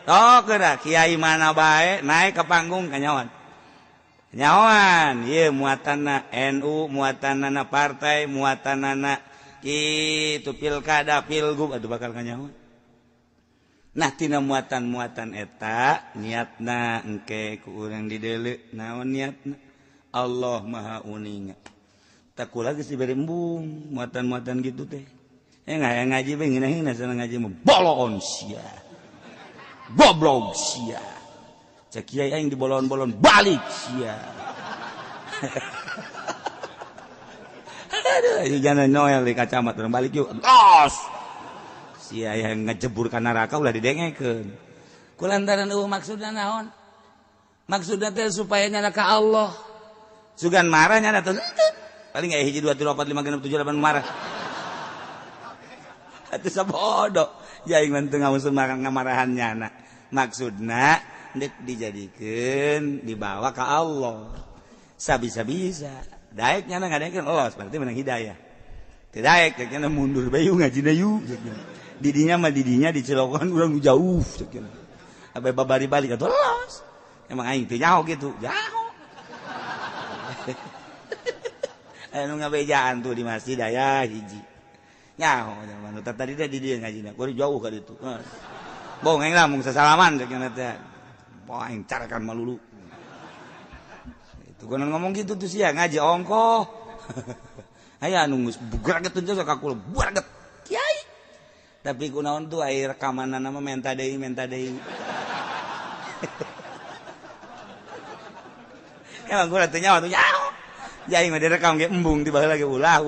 Kiai mana baik naik ke panggung kanyawan ieu muatan NU muatan partai muatan kitu pilkada pilgub atuh bakal kanyawan. Nah tina muatan-muatan eta niatna engke ku urang dideuleu naon niatna Allah Maha Uninga tak kula geus dibere embung muatan-muatan gitu teh ngaji bae ngeunaheun sana ngaji mah bolon sia goblok sia cek kiai aing dibolon-bolon balik sia aduh jangan noel di kacamat urang balik yuk los sia yang ngejebur ka neraka ulah didengekeun kulantaran maksudna naon maksudna teh supaya nyana ka Allah sugan marah nyana teh paling aya 1 2 3 4 5 6 7 8 marah atuh sabodo ya aing teu ngausun ngamarahan nyana maksudna dek dijadikeun dibawa ka Allah sabisa-bisa daek nyana ngadengeun Allah berarti menang hidayah teu daek nyana mundur bae ngajina yu didinya mah didinya dicelokan urang jauh cekeun abe babari balik atuh los emang aing teu nyaho gitu jauh anu ngabejaan tuh di masjid aya hiji nyaho zaman tadi teh di dieu ngajina kudu jauh ka ditu bong aing lamun sasalaman cekeun teh poe aing carakan malulu itu kan ngomong gitu tuh sia ngaji ongkoh aya anu geus bugraget teh ka kula bugraget kiai tapi kunaon tuh air rekaman nama menta deui emang gua teh nyawa tuh nyawa jadi mah direkam ge embung di baheula ge ulah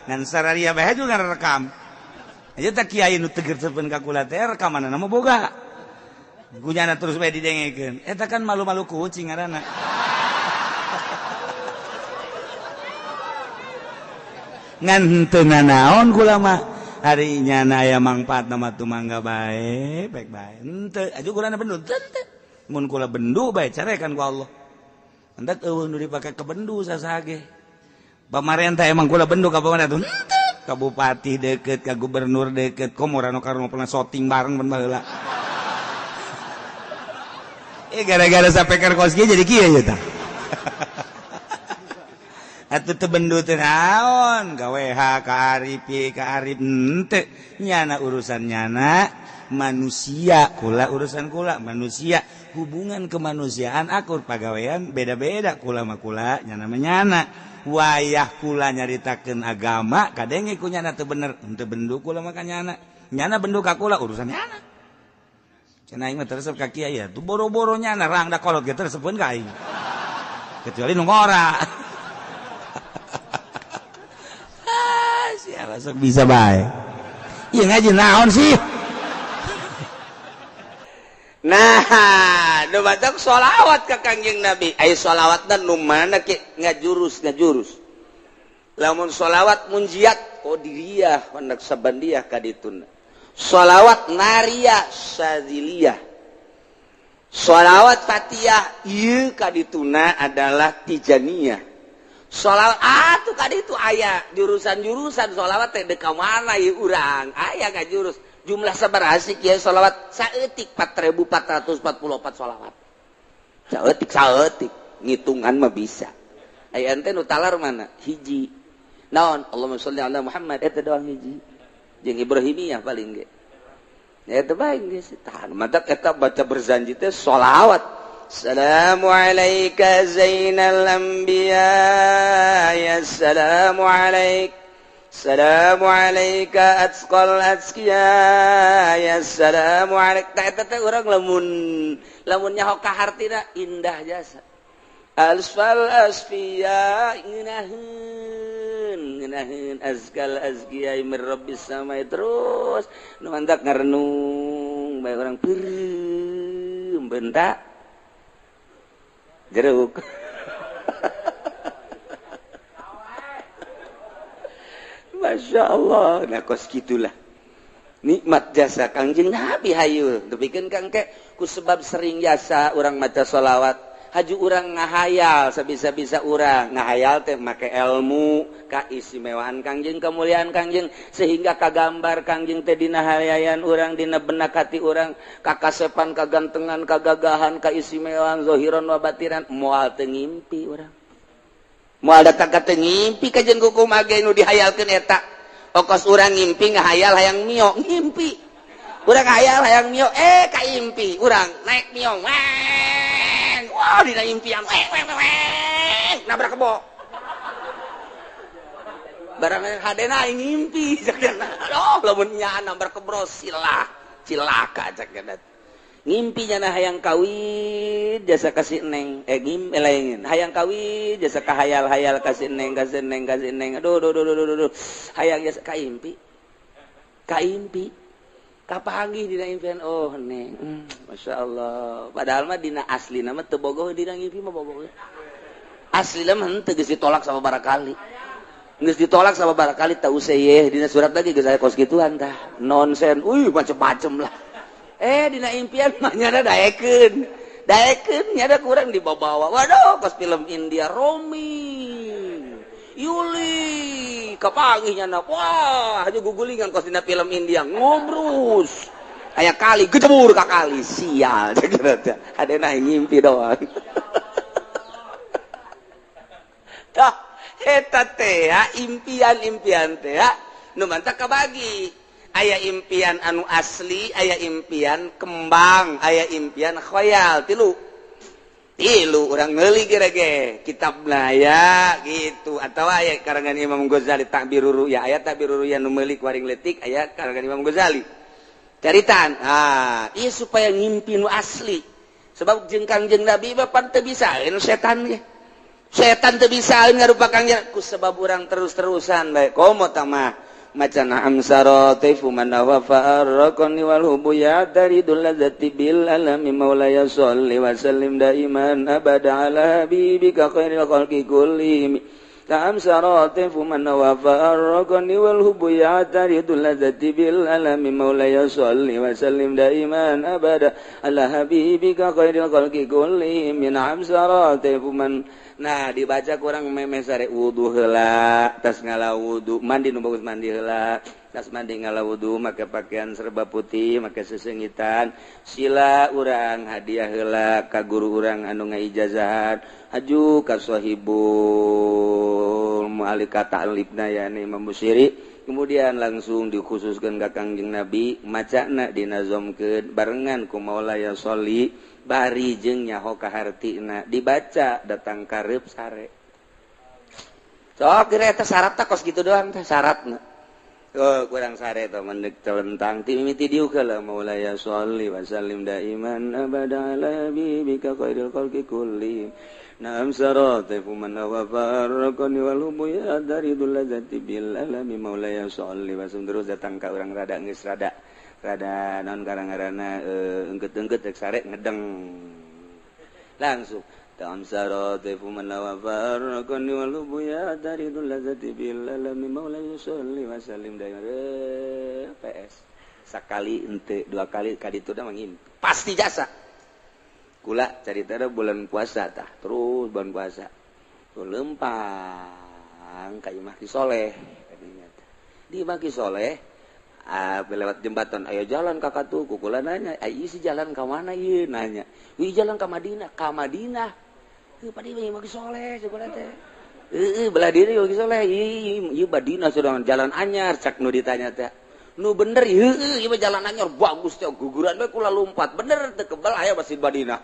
ngan sararia bae juga rekam aja tak kiai nu tegersepeun ka kula teh rekaman nama boga gunyana terus bae didengekeun eta kan malu-malu kucing ngaranna ngan henteu naon kula mah hari nyana aya mangpaat nama tu mangga bae henteu aju kurana bendu henteu mun kula bendu bae carekan ku Allah hendak eueuh nu dipake ke bendu sasage pamarentah emang kula bendu ka pamarentah henteu ka bupati deukeut ka gubernur deukeut komo rano karno pernah shooting bareng ben baheula gara-gara sapeker kos ge jadi kieu ye tah atuh teu bendu teu naon ka WH ka Arif henteu nyana urusan nyana manusia kula urusan kula manusia hubungan kemanusiaan akur pagawean beda-beda kula mah kula nyana mah nyana wayah kula nyaritakeun agama kadenge ku nyana teu bener henteu bendu kula mah ka nyana bendu ka kula urusan nyana cenah aing mah teresep ka kiai atuh boro-boro nyana rang da kolot ge teresepkeun ka aing kecuali nu ngora siapa sok bisa baik iya ngaji naon sih nah nu batak sholawat ka Kangjeng Nabi aya sholawatna nu mana ke ngajurus lamun sholawat munjiat qadiriyah hendak sabandiah ka dituna sholawat nariyah syadziliyah sholawat fatihah ieu ka dituna adalah tijaniyah sholawat atuh kadi itu aya jurusan-jurusan sholawat teh deka mana ieu urang aya ngajurus jumlah sabaraha sih kieu sholawat saeutik 4444 sholawat saeutik ngitungan mah bisa aya ente nu talar mana hiji naon Allahumma sholli ala Muhammad eta doang hiji jeung Ibrahimiyah paling ge eta bae geus tah madak eta baca berzanji teh sholawat Assalamu alayka zainal anbiya ya salamu alayk Assalamu alayka atqal azkiya ya salamu alayk ta eta teh urang lamun nyaho ka hartina indah jasa alfal asfiya ngeunaheun azkal azkiya min rabbis samai terus nu mantak ngarenung bae urang peureum bentak jeruk Masya Allah nah kos gitulah nikmat jasa Kangjeng Nabi hayu depikeun kang ke ku sebab sering jasa urang maca sholawat haju urang ngahayal sabisa-bisa urang ngahayal teh make ilmu kaistimewaan Kangjeng kemuliaan Kangjeng sehingga kagambar Kangjeng teh dina hayayan urang dina benak hati urang kakasepan kagantengan kagagahan kaistimewaan zahiran wa batiran moal teu ngimpi urang moal da kagak teu ngimpi kajen kukum age nu dihayalkeun eta okos urang ngimpi ngahayal hayang mio ngimpi urang ngahayal hayang mio kaimpi urang naik mio wah dina impian nabrak kebo barang hadena ngimpi cakna aduh lamun nya nabrak kebro cilaka cakna ngimpi nya hayang kawin jasa kasih neng lain hayang kawin jasa kahayal-hayal kasih neng aduh hayang jasa kaimpi kapanggih dina impian oh neng masya Allah padahal mah dina asli nama teu bogoh dina ngimpi mah bogoh asli mah teu geus ditolak sama barakali geus ditolak sama barakali teu useuh dina surat lagi geus aya kos kituan tah nonsen macem-macem lah dina impian mah nya daekeun nya kurang dibawa waduh kos film India Romi Yuli kapanggihnya na wah aja gugulingan kos dina film India ngobrus aya kali gejebur ka kali sial ada nah ngimpi doang tah eta teh impian teh nu mantap kabagi aya impian anu asli aya impian kembang aya impian khoyal tilu urang ngeuli gerege kitabna ya gitu atau aya karangan Imam Ghazali Ta'birur Ru'ya aya Ta'birur Ru'ya nu meuli kuring letik aya karangan Imam Ghazali caritan ieu supaya ngimpi nu asli sebab jeung Kangjeng Nabi bapan teu bisaeun setan ge setan teu bisaeun ngarupakan ku sebab urang terus-terusan bae komo tah mah macana amsarati fuman wa farqani wal hubuya daridul ladzati bil alami maulaya sholli wa sallim daiman abada ala habibika khairil khalqi kullihim amsarati fuman wa farqani wal hubuya daridul ladzati bil alami maulaya sholli wa sallim daiman abada ala habibika khairil khalqi kullihim min amsarati fuman. Nah dibaca kurang meme sare wudu heula tas ngala wudu mandi nu bagus mandi heula tas mandi ngala wudu make pakaian serba putih make sesengitan sila urang hadiah heula ka guru urang anu ngaijazahan haju ka sahibul mu'alika ta'libna yani Imam Busyiri kemudian langsung dikhususkeun ka Kangjeng Nabi macana dinazomkeun barengan ku maulaya sholli bari jeung nyaho kahartina dibaca datang kareup sare sok kira eta syaratna kos kitu doang teh syaratna kurang sare teh mendek telentang ti mimiti dieu heula maulaya sholli wa sallim daiman abada ala habibika khairil khalqi kullihim nam sarate fuman wa farqani wal hubuya daridul ladzati bil alami maulaya sholli wa sallim terus datang ka urang rada geus rada non karang-karana engket-engket rek sare ngedeng langsung tam sarate fuman wa farqani wal hubuya daridul ladzati bil alami maulaya sholli wa sallim daiman PS sakali henteu dua kali ka ditu da mangin pasti jasa kula caritana bulan puasa tah terus bulan puasa tuh lempang ka Imah Ki Soleh kadinya di Imah Ki Soleh lewat jembatan ayo jalan kakak tuh kukula nanya ayo si jalan ke mana ieu nanya wi jalan ke Madinah padi Imah Ki Soleh kukula teh belah diri Imah Ki Soleh ieu Madinah sudah jalan anyar cak nu ditanya teh nu bener ieu jalan anyar bagus teh guguran we kula lompat bener teu kebal aya Masjid Madinah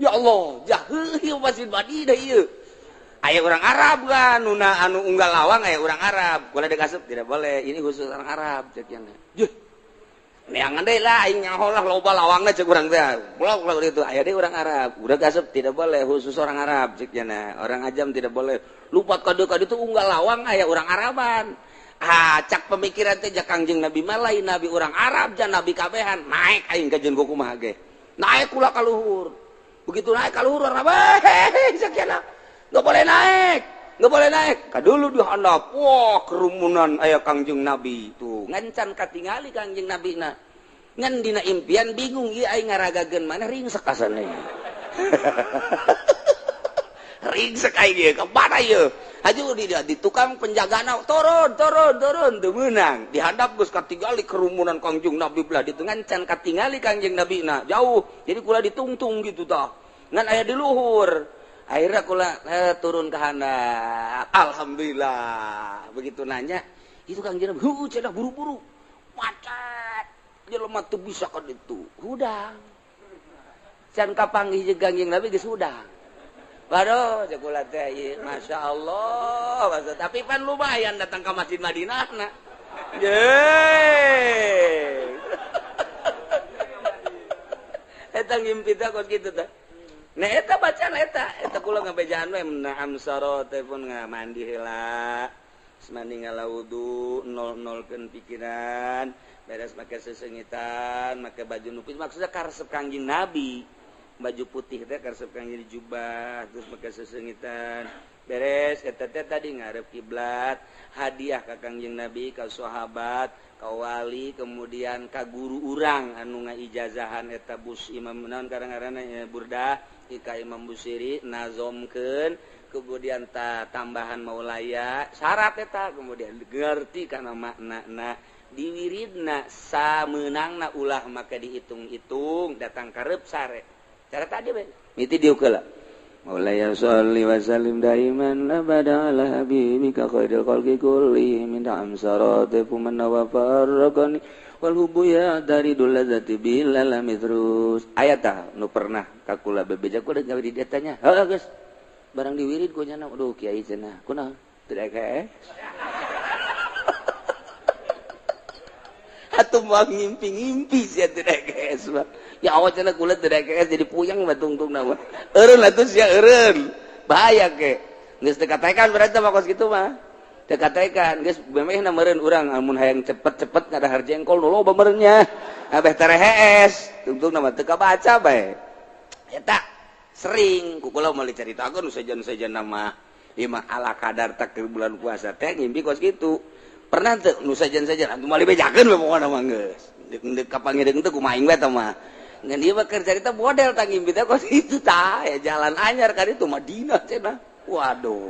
ya Allah jah ieu Masjid Madinah ieu aya orang Arab kan anu unggal lawang aya orang Arab kula degasep tidak boleh ini khusus orang Arab cek yang juh neangan deui lah aing nyaho lah loba lawangna cek urang teh pulau itu aya deui orang Arab udah gasep tidak boleh khusus orang Arab cek cenah orang ajam tidak boleh lupat kade itu unggal lawang aya orang Araban cak pemikiran teh jak Kangjeng Nabi malai nabi orang Arab jan nabi kabehan naik aing ka jeung kumaha ge naik kula ka luhur begitu naik ka luhur urang cek cenah nggak boleh naik kadulu dihandap wah kerumunan aya Kangjeng Nabi tuh ngancan katingali Kangjeng Nabi na ngan dina impian bingung ieu aing ngaragageun mana ringsek kasana ring sekali dia kemana ya aju di tukang penjagaan turun teu meunang dihadap geus katingali kerumunan Kangjeng Nabi belah di tengah can katingali Kangjeng Nabi na jauh jadi kula ditungtung gitu tah ngan aya di luhur akhirnya kula turun ke handap alhamdulillah begitu nanya itu Kangjeng Nabi cenah buru-buru macet jelema teu bisa ka ditu hudang can kapanggih jeung Kangjeng Nabi geus hudang. Waduh, jakulah teh, masya Allah, tapi pan lumayan datang ke Masjid Madinah, nak. Yeay. Eta ngimpi teh kos gitu teh. Nah, eta bacaan eta kula ngabejaan we menam sarot teh pun mandi heula. Mandi ngalaudu, nol-nolkeun pikiran, beres make sesengitan, make baju nupis maksudnya karesep Kangjeng Nabi. Baju putih teh karesep Kangjeng jubah terus pakai sesengitan beres eta teh tadi ngarep kiblat hadiah ka Kangjeng Nabi ka sahabat ka wali kemudian ka guru urang anu ngaijazahan eta bus imam naon karang-karana Burdah ka Imam Busiri nazomkeun kemudian tambahan maulaya syarat eta kemudian ngerti kana maknana diwiridna sameunangna ulah maka dihitung-hitung datang karep sare cara tadi be itu diukeula Maulaya sholli wa sallim daiman abada ala habibika khairil khalqi kulli min amsarati fuman wa farqani wal hubbu ya dari dulazati bilal terus ayat nu pernah kakula bebeja ku da di datanya heuh geus barang diwirid ku cenah aduh kiai cenah kunaon teu daek atuh moal ngimpi-ngimpi sia teu daek mah ya awak cenah kula teu daek jadi puyeng mah tungtungna mah eureun atuh sia eureun bahaya ke geus teu katekan berarti mah kos kitu mah teu katekan geus bemehna meureun urang amun hayang cepet-cepet ngadahar jengkol nu loba meureunnya abeh terehes tungtungna mah teu kabaca bae eta sering ku kula meuli caritakeun nu sajan-sajan mah ieu mah ala kadar takdir bulan puasa teh ngimpi kos kitu pernah teu nu sajan-sajan antum mali bejakeun we pokona mah geus deuk kapangideung teh kumaha we tah mah ngan ieu mah keur carita model tah ngimpi teh kos kitu tah ya jalan anyar ka ditu Madinah cenah waduh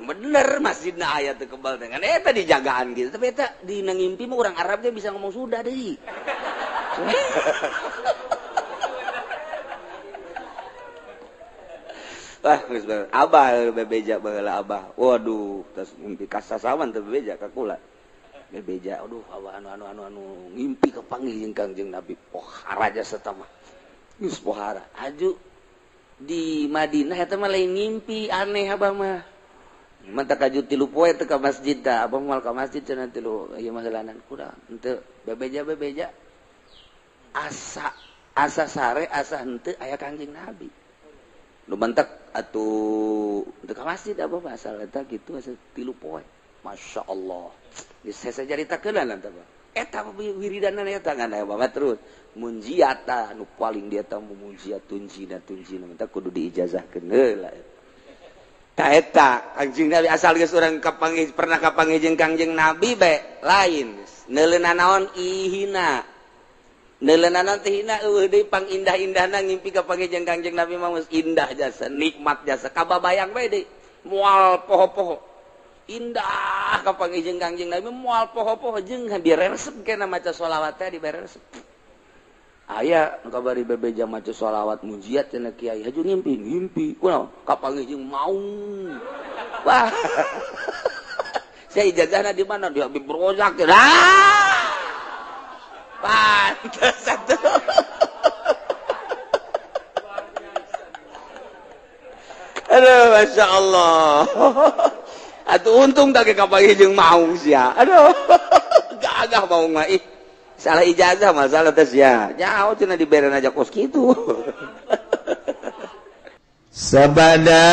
bener masjidna aya teu kebal teh kan eta dijagaan gitu tapi eta dina ngimpi mah urang Arab teh bisa ngomong Sunda deui wah geus abah bebeja baheula abah waduh tos ngimpi kasasawan teh bebeja ka kula bebeja aduh abah anu ngimpi kapanggih jeung Kangjeng Nabi pohara jasa teh mah geus pohara aju di Madinah eta mah lain ngimpi aneh abah mah mantap kaju 3 poe teh ka masjid tah abah moal ka masjid cenah 3 ieu mah heulanan kurang henteu bebeja asa sare asa henteu aya Kangjeng Nabi nu mantak atuh teu ka masjid abah asal eta kitu asa 3 poe Masya Allah geus saya caritakeun tah eta wiridanna eta ngan aya bawa terus munjiata nu paling dia tah munjiat tunjina mah kudu diijazahkeun heula ta eta Kangjeng Nabi asal geus urang kapanggih pernah kapanggih jeung Kangjeng Nabi bae lain neuleunan naon ihina neuleunan teh hina eueuh deui pangindah-indahna ngimpi kapanggih jeung Kangjeng Nabi mah indah jasa nikmat jasa kababayang bae deui moal poho-poho indah kapanggih jeung Kangjeng Nabi moal poho-poho jeung diresep kana maca sholawat teh diberesep aya nu kabari bebeja maca sholawat mujiat cenah kiai haju ngimpi kunaon kapanggih jeung maung wah saya ijazahna di mana di Habib Rozak pantes satu aduh Masya Allah atuh untung tak kapanggih jeung maung sia aduh gagah maung mah ih salah ijazah masalah teh sia nyaho cenah diberen aja kos kitu sabada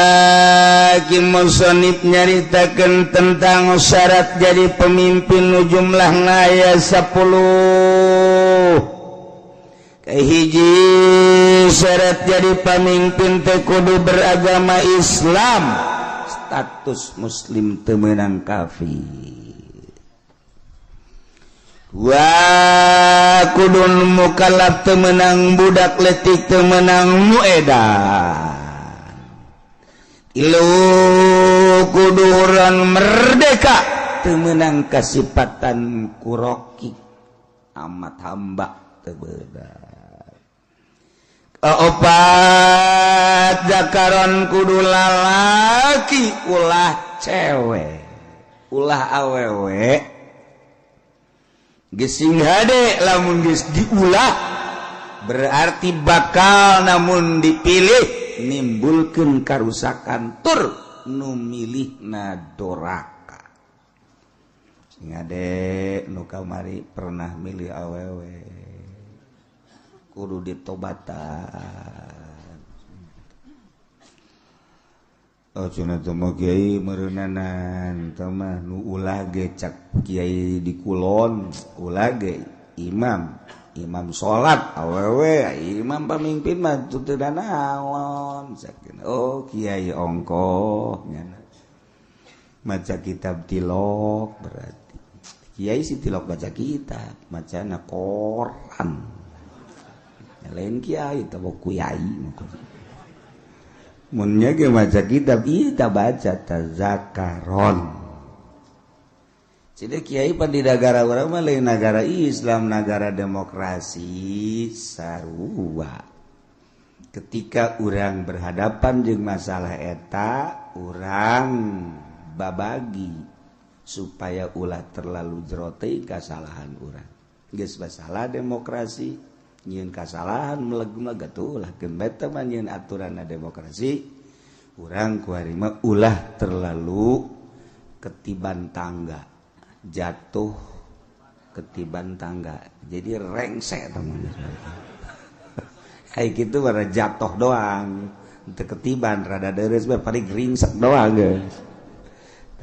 ki musannif nyaritakeun tentang syarat jadi pemimpin nu jumlahna aya 10 kahiji syarat jadi pemimpin teh kudu beragama Islam status muslim teu meunang kafir Wah kudun mukallaf temenang budak letik temenang nuedan ilu kuduran merdeka temenang kasipatan kuroki amat hamba tebedak opat jakaron kudu lalaki ulah cewek ulah awewe gesing hade lamun geus diulah berarti bakal namun dipilih nimbulkeun karusakan tur nu milihna doraka. Sing hade nu kamari pernah milih awewe kudu ditobatan. Oh cenah teh mah kiai meureunanan teh mah nu ulah ge cak kiai di kulon ulah ge imam salat awewe imam pamimpin mah teu da naon sakeun oh kiai ongkoh nya maca kitab tilok berarti kiai si tilok baca kitab macana Quran lain kiai teh kiai munnya ge maca kitab kita baca tazakaron. Jadi kiai pan di negara urang mah lain negara Islam, negara demokrasi sarua. Ketika urang berhadapan jeung masalah eta, urang babagi supaya ulah terlalu jero teuing kasalahan urang. Geus masalah demokrasi nyeun kasalahan meleg-meleg atuh ulah keun beta mah nyeun aturanna demokrasi urang kuari mah ulah terlalu ketiban tangga jatuh ketiban tangga jadi rengse teman kayak gitu bara jatuh doang teu ketiban rada deres bae paling ringsek doang geus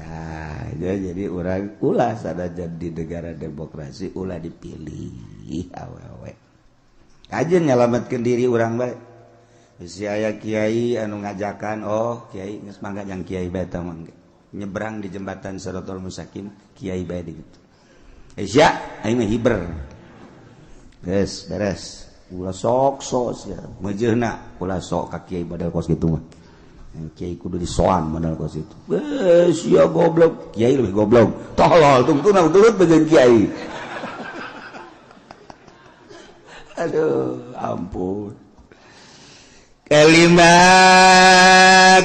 nah jadi urang ulah sadajan di negara demokrasi ulah dipilih awewe kajen nyalametkeun diri urang bae. Geus aya kiai anu ngajakan, oh kiai geus mangga jang kiai bae teh mangga. Nyebrang di jembatan Siratal Mustaqim, kiai bae di kitu. Sia, aing mah hiber. Geus beres. Ulah sok sia. Meujeuhna ulah sok ka kiai badal kos kitu mah. Kiai kudu disoan badal kos itu. Sia goblok, kiai lebih goblok. Tolol tungtuna turut begeun kiai. Aduh, ampun. Kelima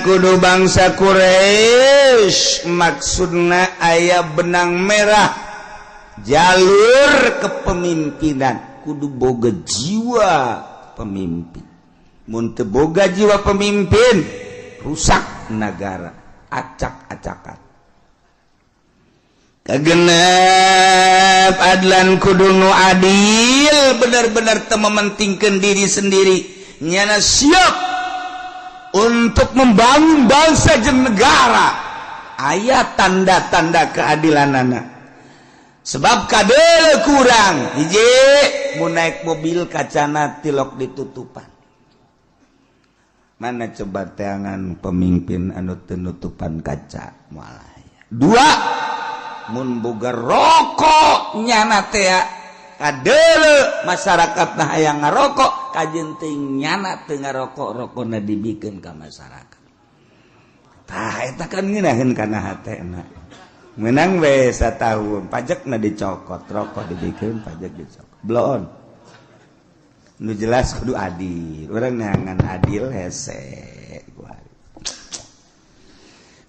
kudu bangsa Quraisy maksudna aya benang merah jalur kepemimpinan kudu boga jiwa pemimpin. Mun teu boga jiwa pemimpin rusak negara, acak-acakan. Kagenep adlan kudu nu adil benar-benar teu mementingkeun diri sendiri nyana siap untuk membangun bangsa jeung negara aya tanda-tanda keadilanana sebab kadeuleu kurang hiji mun naik mobil kacana tilok ditutupan mana coba teangan pemimpin anu teu nutupan kaca moal aya dua mun boga rokok nyana teh kadeuleu masyarakatna hayang ngarokok kajen teuing nyana teu ngarokok rokona dibikeun ka masyarakat tah eta kan ngeunaheun kana hatena meunang we satahun pajakna dicokot rokok dibikeun pajak dicokot bloon nu jelas kudu adil urang neangan adil hese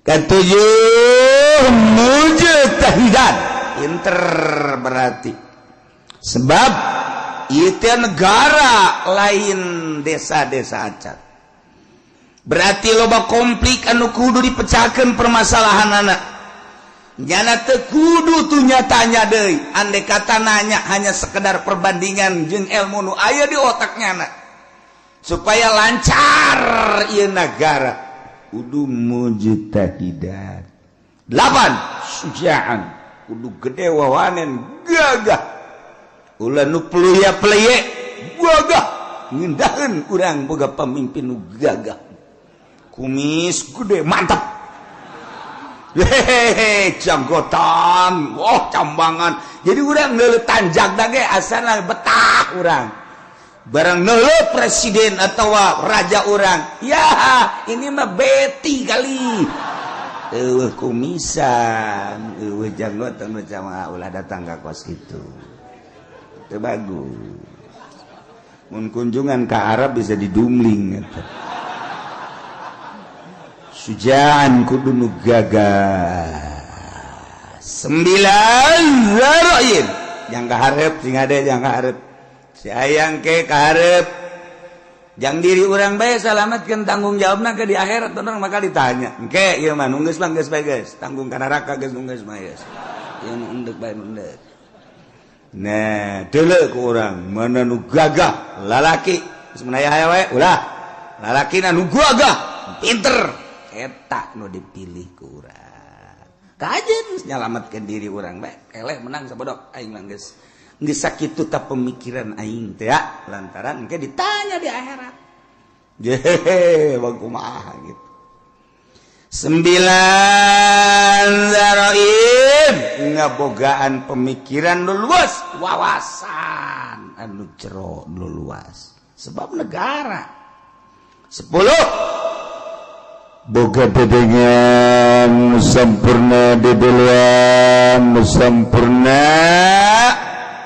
ketujuh mujtahidan pinter berarti sebab itu negara lain desa-desa acat berarti loba konflik anu kudu dipecahkeun permasalahan anak nyana teu kudu tu nyatanya deui andai kata nanya hanya sekedar perbandingan jeung ilmu nu aya di otaknya anak supaya lancar ieu negara kudu mujtahidan 8 sujaan kudu gede wawanen gagah ulah nu pelye gagah ngindaheun urang boga pamimpin nu gagah kumis gede mantap hehehe janggotan cambangan jadi urang neuleuh tanjak dage asana betah urang barang neuleuh presiden atau raja urang ya ini mah beti kali kumisan janggotan macam ulah datang ka kos kitu teu bagus mun kunjungan ke Arab bisa didumling gitu. Sujaan kudu nu gagah 9 zaroin yang kaharep sing ade yang kaharep si hayang ke kaharep jang diri urang bae salametkeun tanggung jawabna ke di akhirat orang maka ditanya engke ieu mah nu geus mah geus bae geus tanggung ka neraka geus nu geus mah geus ieu nu endek bae nu endek nah deuleu ku urang mana nu gagah lalaki geus menaya aya wae ulah lalakina nu gagah pinter eta nu dipilih ku urang kajen nyalametkeun diri urang bae eleh menang sabodok aing mah geus sakitu ta pemikiran aing teh ya lantaran engke ditanya di akhirat jehe kumaha gitu 9 zaroib ngabogaan pemikiran nu luas wawasan anu jero nu luas sebab negara 10 boga dedengan sampurna dedeluan sampurna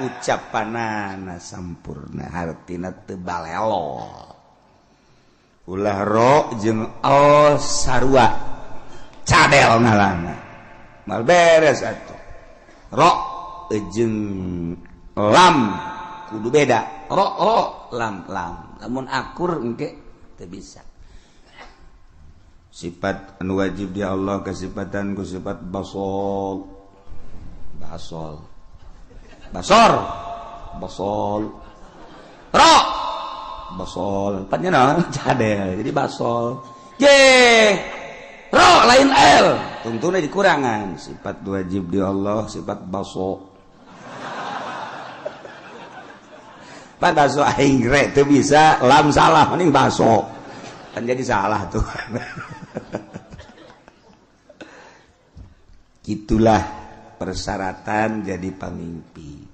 ucapanana sampurna hartina teu balelo ulah ro jeung al sarua cadel ngaranna mal beres atuh ro jeung lam kudu beda ro lam lamun akur engke teu bisa sifat anu wajib di Allah kesifatan ku sifat basol ro basol panjang naon cadel jadi basol ro lain l tungtuna dikurangan sifat wajib di Allah sifat baso pan baso aing re teu bisa lam salah mending baso kan jadi salah tuh gitulah persyaratan jadi pemimpin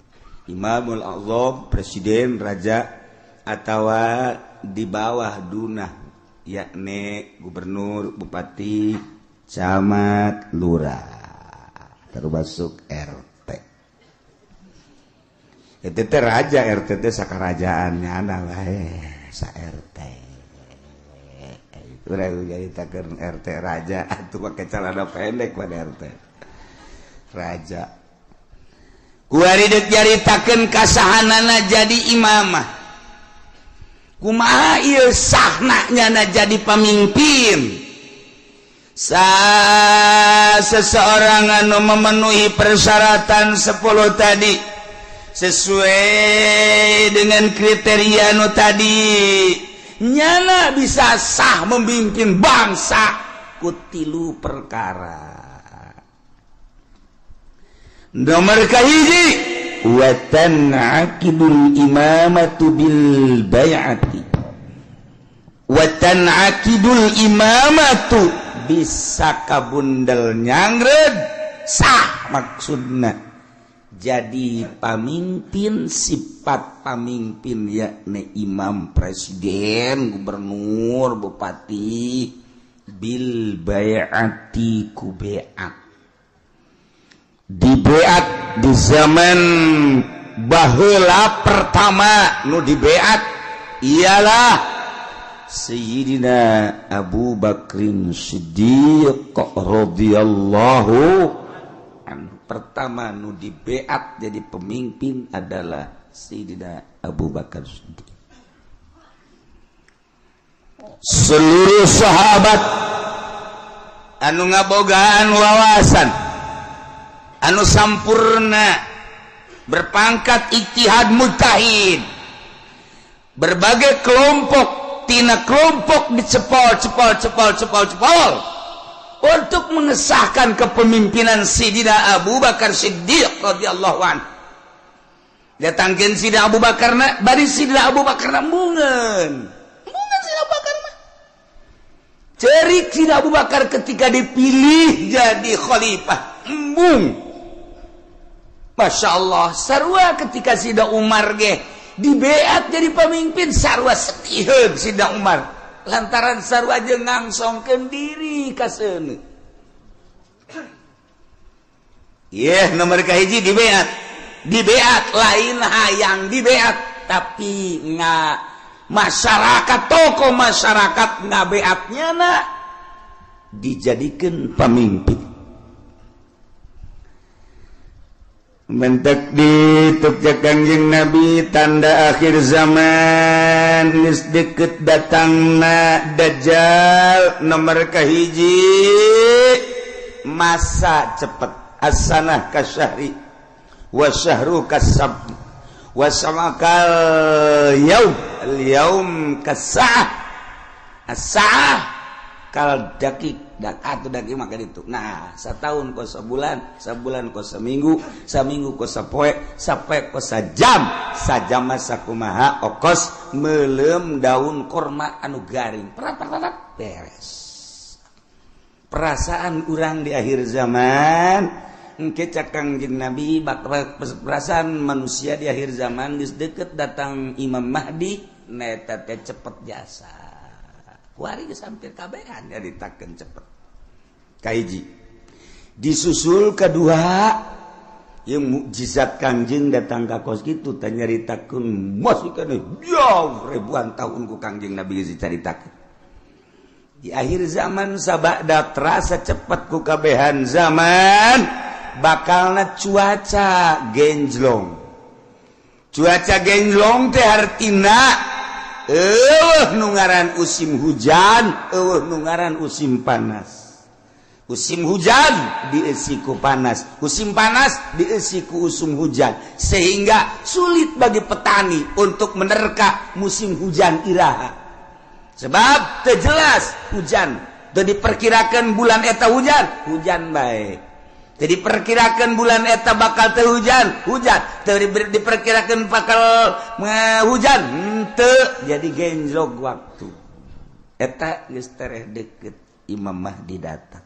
imamul azam presiden raja atau di bawah dunah yakni gubernur bupati camat lurah termasuk RT itu teh raja RT teh sakarajaannya ada wae sa RT urang nyaritakeun RT raja atuh make celana pendek pada RT raja kuari deuk nyaritakeun kasahanana jadi imamah kumaha ieu sahna nyana jadi pemimpin seseorang anu memenuhi persyaratan 10 tadi sesuai dengan kriteria anu tadi nyana bisa sah memimpin bangsa kutilu perkara nomor kahiji wa tan'aqidul imamatu bil bai'ati wa tan'aqidul imamatu bisa kabundel nyangred sah maksudna jadi pamimpin sifat pamimpin yakni imam presiden gubernur bupati bil bai'ati ku bai'at di bai'at di zaman baheula pertama nu di bai'at ialah Sayyidina Abu Bakrin Siddiq radhiyallahu anhu. Pertama nu di bai'at jadi pemimpin adalah Sayyidina Abu Bakar Siddiq. Seluruh sahabat anu ngabogaan wawasan anu sampurna berpangkat ijtihad mujtahid berbagai kelompok tina kelompok dicepol untuk mengesahkan kepemimpinan Sayyidina Abu Bakar Siddiq radhiyallahu anhu. Datangkeun Sayyidina Abu Bakar bari Sayyidina Abu Bakar mungeun Sayyidina Abu Bakar mah ceureum Teurik Sidina Abu Bakar ketika dipilih jadi khalifah embung. Masya Allah, sarua ketika Sidina Umar ge dibeat jadi pemimpin, sarua sediheuh Sidina Umar lantaran sarua jeung ngangsongkeun diri ka seuneu. Nomor kahiji dibeat lain hayang dibeat tapi masyarakat tokoh masyarakat ngabeatnya dijadikan pemimpin. Mentek ditukja Kangjeng Nabi tanda akhir zaman geus deukeut datangna Dajjal. Nomor kahiji masa cepet as-sanah kasyahri wa syahru kasab wa samakal yaum kasah as-sa'ah kal dakik atau dakik maka itu. Nah, satahun ko sabulan, sabulan ko saminggu, saminggu ko sapoe, sapoe ko sajam masa kumaha okos meuleum daun korma anu garing. Perat beres. Perasaan urang di akhir zaman engke cak Kangjeng Nabi perasaan manusia di akhir zaman geus deukeut datang Imam Mahdi neta teh cepet jasa. Kuari geus hampir kabehan nyaritakeun cepet. Kahiji. Disusul kedua yang mukjizat Kangjeng datang ka kos kitu teh nyaritakeun masih kana jauh ribuan tahun ku Kangjeng Nabi geus dicaritakeun. Di akhir zaman sabada terasa cepat ku kabehan zaman bakalna cuaca genjlong. Cuaca genjlong teh artina nu ngaran usim hujan, nu ngaran usim panas. Usim hujan dieusi ku panas, usim panas dieusi ku usum hujan, sehingga sulit bagi petani untuk menerka musim hujan iraha. Sebab teu jelas hujan, teu diperkirakeun bulan eta hujan bae. Teu diperkirakeun bulan eta bakal teu hujan, teu diperkirakeun bakal hujan, teu. Jadi genjlog waktu. Eta geus tereh deukeut Imam Mahdi datang.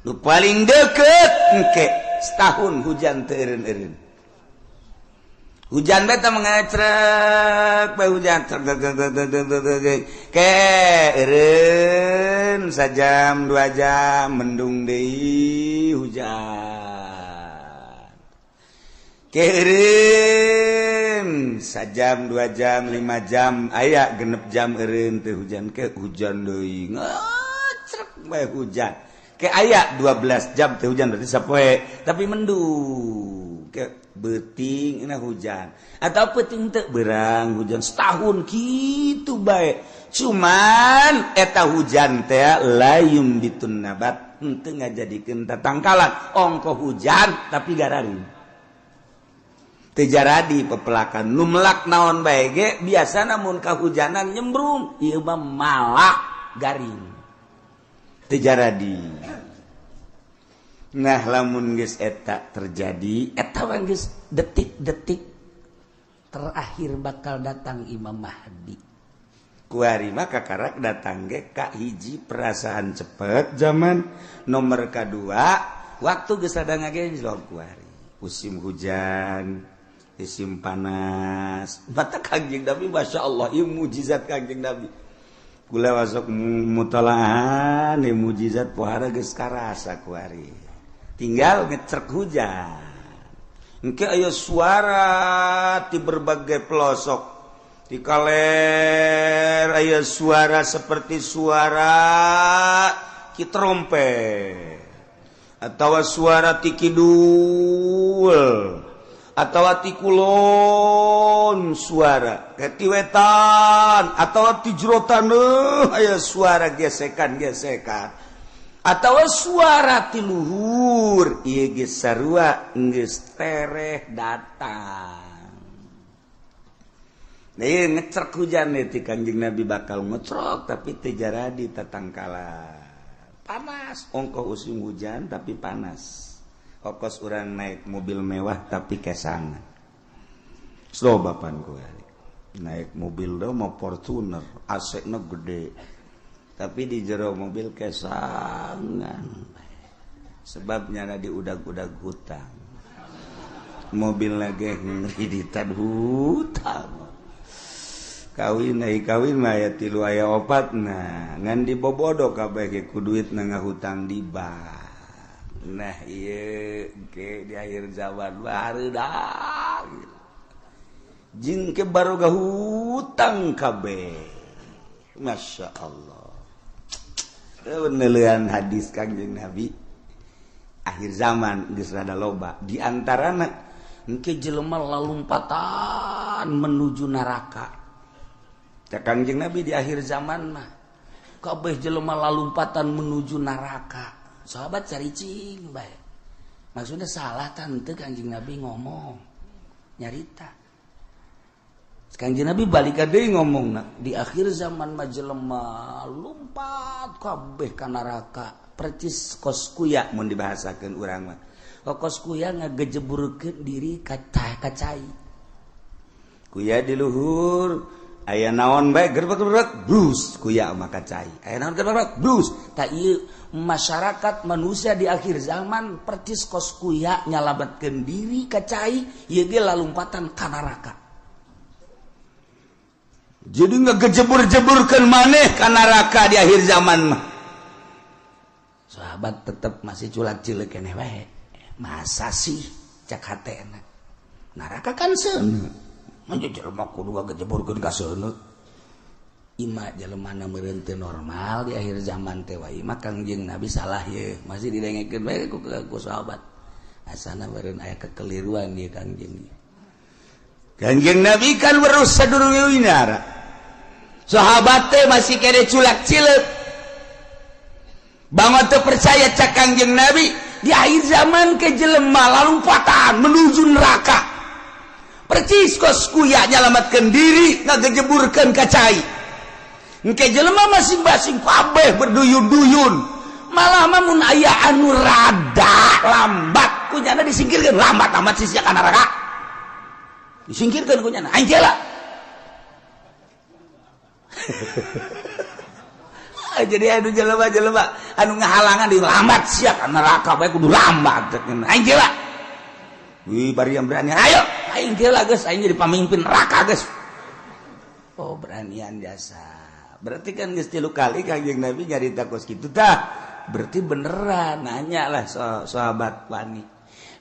Nu paling deukeut engke setahun hujan teu eureun-eureun. Hujan beta mengecrek bae hujan ke eureun sajam 2 jam mendung deui hujan. Ke eureun sajam 2 jam 5 jam aya genep jam eureun teh hujan ke hujan deui ngecrek bae hujan. Ke aya 12 jam teh hujan berarti sapoe tapi mendung ke beuting na hujan atau peuting teu berang hujan setahun kitu bae. Cuman eta hujan teh layum bitun nabat henteu ngajadikeun tatangkalan ongko hujan tapi gararing teu jaradi pepelakan nu melak naon bae ge biasana mun kahujanan nyembrung ieu mah malak garing teu jaradi. Nah lamun geus eta terjadi eta geus detik-detik terakhir bakal datang Imam Mahdi. Kuari mah kakarak datang ge ka hiji perasaan cepet zaman, nomor kadua waktu geus ada ngagenjlog kuari. Musim hujan, musim panas. Mata Kangjeng Nabi masyaallah ieu mukjizat Kangjeng Nabi. Kula wasok mutalaahan ieu mukjizat pohara geus karasa kuari. Tinggal ngecrek hujan. Engke aya suara di berbagai pelosok. Di kaler aya suara seperti suara ki trompet. Atawa suara ti kidul. Atawa ti kulon suara. Ke ti wetan. Atawa ti jerotan aya suara gesekan-gesekan. Atawa suara ti luhur ieu ge sarua geus tereh datang. Nah ieu ngecrek hujan ti Kangjeng Nabi bakal ngecrok tapi teu jaradi tatangkala. Panas ongkoh usim hujan tapi panas. Okos urang naik mobil mewah tapi kesangan. Slobapan ku naik mobil do mau Fortuner, AC-na gede. tapi di jero mobil kesangan sebabnya di udag-udag hutang mobil lagi ngiriditan hutang kawin mah aya 3 aya 4 ngan dibobodo kabeh ge ku duit na ngahutang di bank. Nah ieu ge di akhir zaman baru dah jin ke barokah hutang kabeh. Masya Allah. Peneleuan hadis Kangjeng Nabi akhir zaman geus rada loba di antarana engke jelema lalumpatan menuju neraka. Kangjeng Nabi di akhir zaman mah kabeh jelema lalumpatan menuju neraka. Sahabat caricing bae. Maksudnya salah tante Kangjeng Nabi ngomong nyarita. Kangjeng Nabi balik deui ngomongna di akhir zaman mah jelema lumpat kabeh ka neraka. Percis kos kuya mun dibahasakeun urang mah. Kos kuya ngagejeburkeun diri ka cai. Kuya di luhur aya naon bae gerbek blus kuya mah ka cai. Aya naon gerbek blus. Ta ieu masyarakat manusia di akhir zaman percis kos kuya nyalabatkeun diri ka cai ieu ge lalumpatan ka neraka. Jadi ngegejebur-jeburkeun maneh ka neraka di akhir zaman mah. Sahabat tetep masih culak cileuk keneh wae. Masa sih cak hatena. Neraka kan seuneu. Mun jelema kudu ngagejeburkeun ka seuneu. Ima jelemana meureun teu normal di akhir zaman teh wae mah Kangjeng Nabi salah ye. Masih didengekeun bae ku sahabat. Asana meureun aya kekeliruan ieu Kangjeng. Kangjeng Nabi kan berus sadurunge winara. Sahabat teh masih kere culak cileuk. Banget teu percaya cak Kangjeng Nabi di akhir zaman ke jelema lalumpatan menuju neraka. Percis kos kuya nyalamatkeun diri ngagejeburkeun ka cai. Engke jelema masing-masing kabeh berduyun-duyun. Malah mah mun aya anu rada lambat kunyana disingkirkeun lambat amat sisia ka neraka. Disingkirkeun kunyana aing geula. Jadi anu jelema-jelema anu ngahalangan di lambat sia ka neraka bae kudu lambat aing geula. Wih bari yang berani ayo aing geula geus aing jadi pamimpin neraka geus. Oh beranian jasa. Berarti kan geus 3 kali Kangjeng Nabi nyarita kos kitu tah. Berarti beneran nanya lah sahabat wani.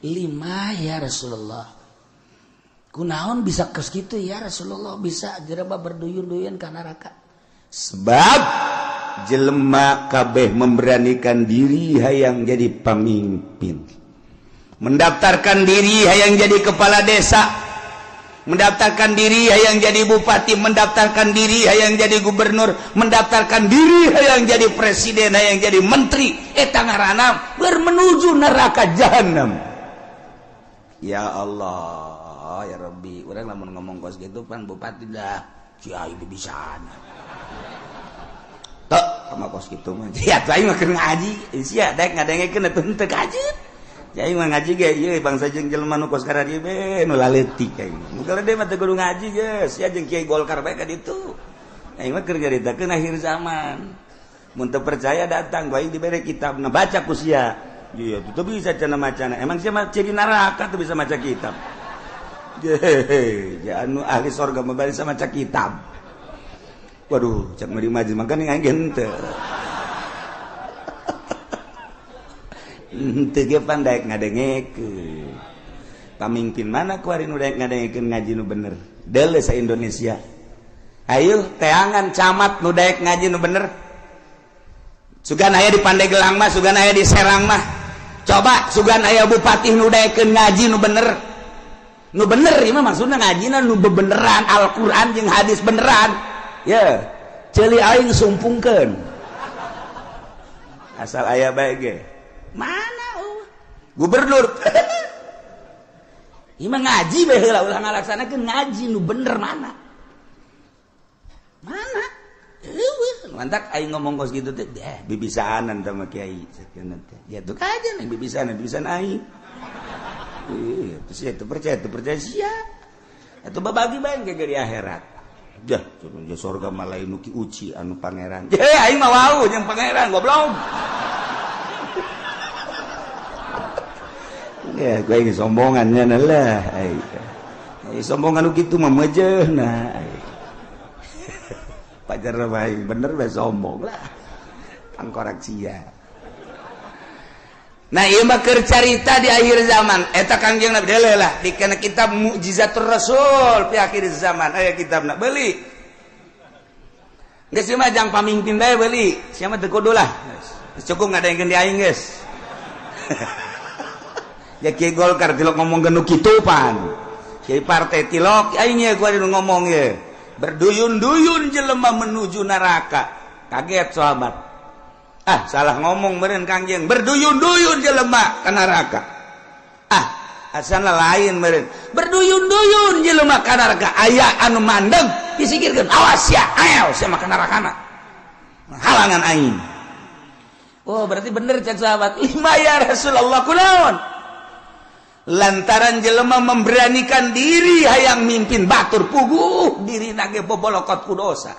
5 ya Rasulullah. Kunaon bisa kos kitu ya Rasulullah bisa jereba berduyun-duyun ka neraka. Sebab jelema kabeh memberanikan diri hayang jadi pemimpin. Mendaftarkan diri hayang jadi kepala desa, mendaftarkan diri hayang jadi bupati, mendaftarkan diri hayang jadi gubernur, mendaftarkan diri hayang jadi presiden, hayang jadi menteri, eta ngaranna bermenuju neraka jahanam. Ya Allah, ya Rabbi, urang lamun ngomong kos gitu pan bupati dah kiai dibisaan. Tok sama kos gitu mah. Ya tuh aing mah keur ngaji, sia daek ngadengekeun atuh teu kaji. Cai mah ngaji ge ieu bangsa jeung jelema nu kos ka dieu be nu laleutik cai. Muga de mah teu kudu ngaji geus, sia jeung Kiai Golkar bae ka ditu. Aing mah keur nyaritakeun akhir zaman. Mun teu percaya datang bae dibere kitabna baca ku sia. Iya, teu bisa cenah macana. Emang sia mah ciri neraka teu bisa maca kitab. Ya anu ahli surga mah bari sama maca kitab. Waduh, cak meri maju makan yang agen teu. Teu ge pandai ngadengekeun. Pamimpin mana kuari nu daek ngadengekeun ngaji nu bener? Deuleu sa Indonesia. Ayo teangan camat nu daek ngaji nu bener. Sugan aya di Pandeglang mah, sugan aya di Serang mah. Coba sugan aya bupati nu daekeun ngaji nu bener. Nu bener ieu mah maksudna ngajina nu bebeneran Al-Qur'an jeung hadis beneran. Ya, celi aing sumpungkeun. Asal aya bae ge. Mana gubernur? Ieu mah ngaji bae heula ulah ngalaksanakeun ngaji nu bener mana? Mana? Eueuh, mantak aing ngomong kos kitu teh, bibisaanan teh mah kiai sakeun teh. Ya tuh kajen aing bibisaanan aing. Iya, terus ya percaya sia. Atuh babagi bae ge di akhirat. jah surga malah nuki uci anu pangeran aing mah wau jeung pangeran goblok ya gue ini sombongannya lah sombongan nu kitu mah meujeuhna pajar bae bener bae sombong lah pangkorak sia. Nah ieu mah keur carita di akhir zaman eta Kangjeng Nabi deuleuh lah dikana kitab Mukjizatur Rasul fi akhir zaman aya kitabna beuli geus mah jang pamimpin bae beuli sia mah teu kudu lah cukup ngadaengkeun di aing geus ya Kiai Golkar tilok ngomong nu kitu pan Kiai partai tilok aing ye gua ngomong ye berduyun-duyun jelema menuju neraka kaget sahabat salah ngomong meureun Kangjeng berduyun-duyun jelema ka neraka asana lain meureun berduyun-duyun jelema ka neraka aya anu mandeg disikirkeun awas ya ayo sia mah ka nerakana halangan aing oh berarti bener cek sahabat lima ya Rasulullah kunaon lantaran jelema memberanikan diri hayang mimpin batur puguh diri nage bobolokot ku dosa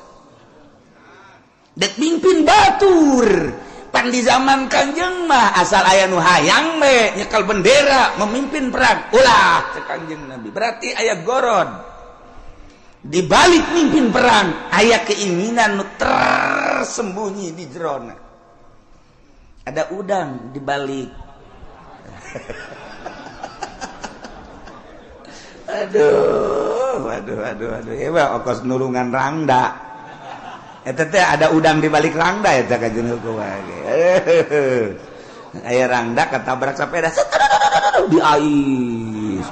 dek mimpin batur pan di zaman Kangjeng mah asal aya nu hayang we nyekel bendera memimpin perang ulah cek Kangjeng Nabi berarti aya goron di balik mimpin perang aya keinginan nu tersembunyi di jerona ada udang di balik aduh ya ongkos nulungan rangda eta teh ada udang di balik rangda eta ka jeung hukum aya rangda katabrak sapeda di ais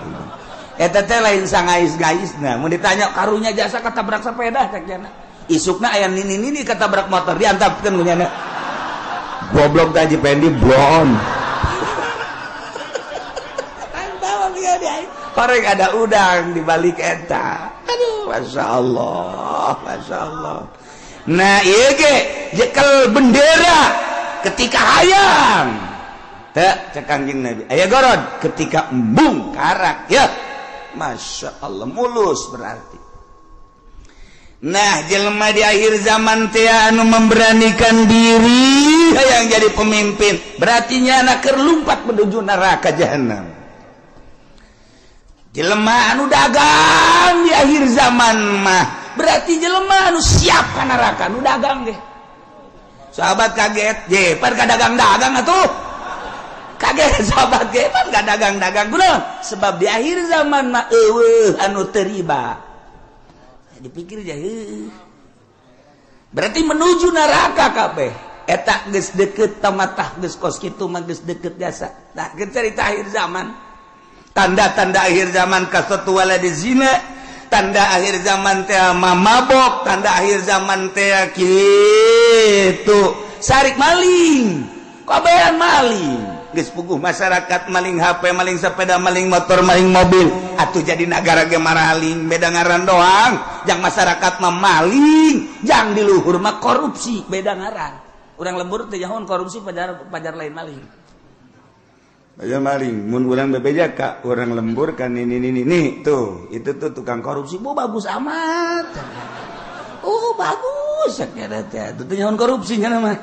eta teh lain sangais-gaisna mun ditanya karunya jasa katabrak sapeda cek jana isukna aya nini katabrak motor diantapkeun ku nya goblok teh Haji Pendi blon korek ada udang di balik eta. Aduh, Masya Allah. Nah, iya ge, jekel bendera ketika hayang. Teh, cek Kangjeng Nabi. Aya gorod ketika embung karak. Ya, Masya Allah, mulus berarti. Nah, jelema di akhir zaman teh anu memberanikan diri hayang jadi pemimpin. Berarti nyana keur lumpat menuju neraka jahanam. Jelema anu dagang di akhir zaman mah berarti jelema anu siap ka neraka anu dagang ge. Sahabat kaget, je pan ka dagang-dagang atuh. Kaget sahabat ge pan ka dagang-dagang kunaon? Sebab di akhir zaman mah eueuh anu teu riba. Dipikir je berarti menuju neraka kabeh. Eta geus deukeut tamatah geus kos kitu mah geus deukeut jasa. Nah, geus cerita akhir zaman. Tanda-tanda akhir zaman kasatu waladi zina, tanda akhir zaman teh mabok, tanda akhir zaman teh kitu sarik maling, kabehan maling, geus puguh masyarakat maling HP, maling sepeda, maling motor, maling mobil, atuh jadi negara ge maraling, beda ngaran doang, jang masyarakat mah maling, jang di luhur mah korupsi, beda ngaran. Urang lembur teh nyahoan korupsi pajar lain maling. Aja maling, mun urang bebeja ka urang lembur kan ini tuh, itu tuh tukang korupsi, bagus amat. Oh bagus, sakit teh, itu nyaon korupsi nya mah.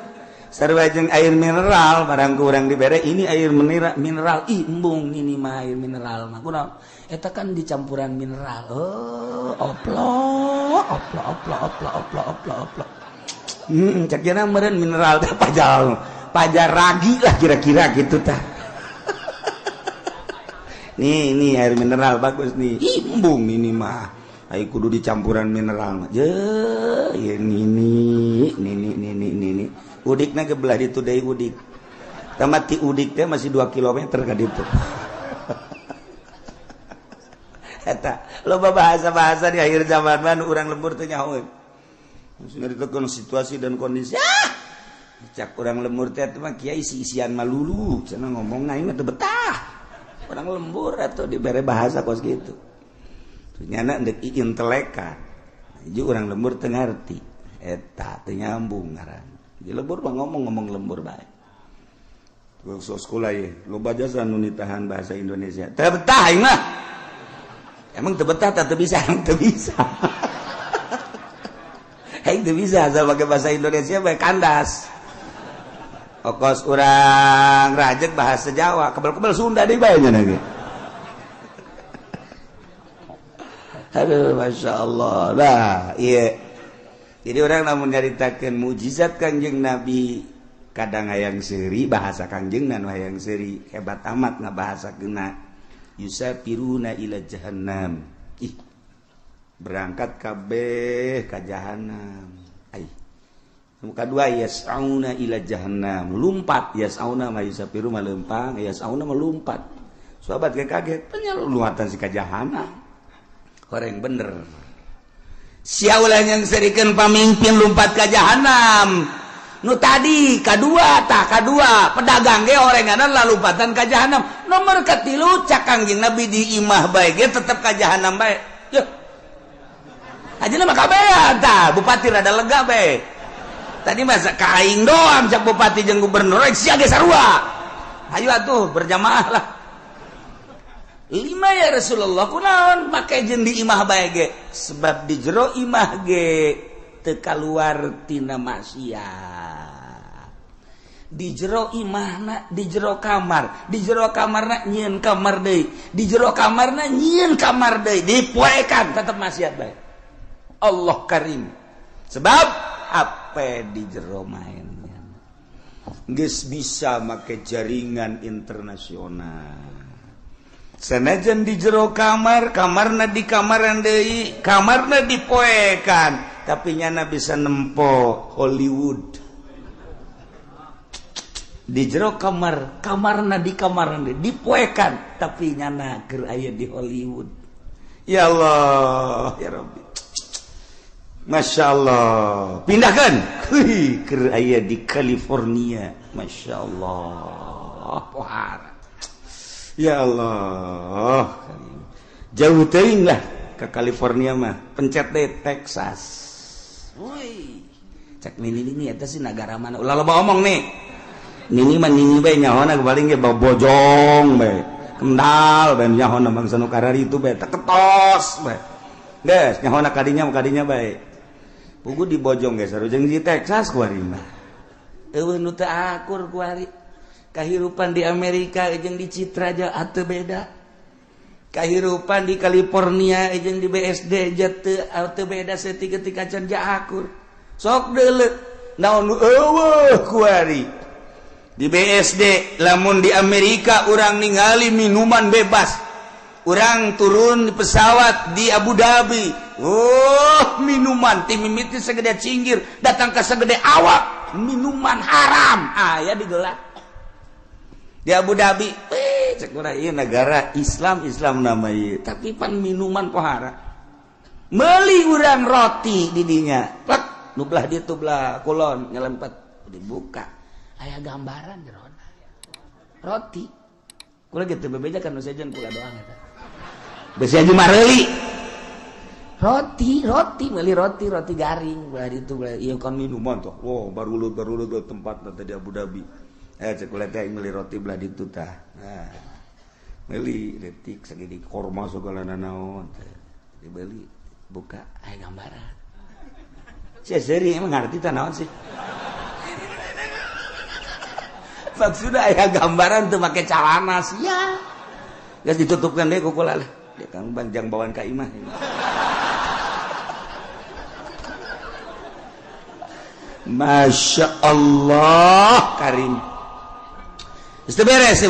Sarua jeung air mineral, barang urang dibere ini air mineral, embung ini mah air mineral mah. Kunaon? Eta kan dicampuran mineral. Oh, oplok. Cak jana meureun mineral teh pajar ragi lah kira-kira gitu tah. Nih air mineral bagus nih. Embung ini mah. Ai kudu dicampuran mineral. Je, ya nini. Udikna ge belah ditu deui udik. Tamati udik teh masih 2 kilometer ka ditu. Eta loba bahasa-bahasa di akhir zaman mah urang lembur teh nyaho. Maksudna ditekeun situasi dan kondisi. Cak urang lembur teh mah kiai isi-isian malulu, cenah ngomong aing mah teu betah. Orang lembur atau diberi bahasa kos gitu ternyata ndek intelekan jadi orang lembur teu ngarti eta teu nyambung ngaran di lembur mah ngomong lembur bae waktu sekolah ye loba jasa nu nitahan bahasa Indonesia teu betah aing mah emang teu betah teu bisa itu bisa asal pakai bahasa Indonesia bae kandas. Okos urang rajek bahasa Jawa, kebal-kebal Sunda deui bae nya lagi. Aduh, Masya Allah. Nah, iya. Jadi orang namun nyaritakeun mujizat Kangjeng Nabi kadang hayang seuri bahasa Kangjengna nu hayang seuri hebat amat ngabahasakeunna yusafiruna ila jahannam. Ih. Berangkat kabeh ka jahanam. Ai. Nu kadua yas'auna ila jahannam. Lumpat yas'auna mah yusafiru mah leumpang, yas'auna mah lumpat. Sahabat kaget, penyaluatan si ka jahanam. Orang bener. Siaulah yang serikeun pamimpin lumpat ka jahanam. Nu tadi kadua pedagang ge orenganan lalumpatan ka jahanam. Nomor katilu cak Kangjeng Nabi di imah bae ge tetep ka jahanam bae. Yeuh. Ajeuna mah kabehan tah, bupati rada lega bae. Tadi masa ka aing doang cak bupati jeung gubernur rek sia ge sarua. Ayo atuh berjamaah lah. 5 ya Rasulullah kunaon make jeung di imah bae ge sebab di jero imah ge teu kaluar tina maksiat. Di jero imahna di jero kamarna nyieun kamar deui, di jero kamarna nyieun kamar deui, dipoekan tetep maksiat bae. Allah Karim. Sebab apa di jero mainnya geus bisa make jaringan internasional. Sanajan di jero kamarna di kamaran deui, kamarna dipoekan, tapi nyana bisa nempo Hollywood. Di jero kamarna di kamaran deui, dipoekan, tapi nyana keur aya di Hollywood. Ya Allah, ya Rabbi. Masya Allah. Pindahkan. Keur aya di California. Masya Allah. Pohara. Ya Allah. Jauh teuing lah ke California mah. Pencet deh Texas. Woi. Cek nini eta sih negara mana? Ulah loba omong nih. Nini mah nini bae nyahona paling ge bojong bae. Kendal bae nyahona mangsa nu karari itu bae teketos bae. Geus nyahona kadinya bae. Pugu di bojong geus sarujeng di Texas kuari mah. Eueuh nu teu akur kuari. Kahirupan di Amerika jeung di Citra aja atuh beda. Kahirupan di California jeung di BSD aja teu beda setika-tika can akur. Sok deuleu naon nu eueuh kuari. Di BSD lamun di Amerika urang ningali minuman bebas. Urang turun di pesawat di Abu Dhabi. Oh, minuman ti mimiti segede cinggir datang ke segede awak. Minuman haram. Aya digelat. Di Abu Dhabi, cek urang ieu negara Islam nama ieu, tapi pan minuman pohara. Meuli urang roti di dinya. Plek, nu belah ditu belah kulon nyelempet dibuka. Aya gambaran jerona. Roti. Kula gitu bebejakan nu sejen kula doang eta. Besi aja mareli. Roti garing belah ditu belah ieu kan minuman tuh. Wow, barulut tempat tadi Abu Dhabi. Cek ulah teh meuli roti belah ditu tah. Nah. Meuli detik sagede korma segala naon teh. Dibeli buka aya gambaran. Sia seri emang ngarti tah naon sih? Maksudna aya gambaran teu make calana sia. Geus ditutupkan deui ku kula lah. Dia kang banjang bawaan ka imah. Masya Allah Karim. Itu beres.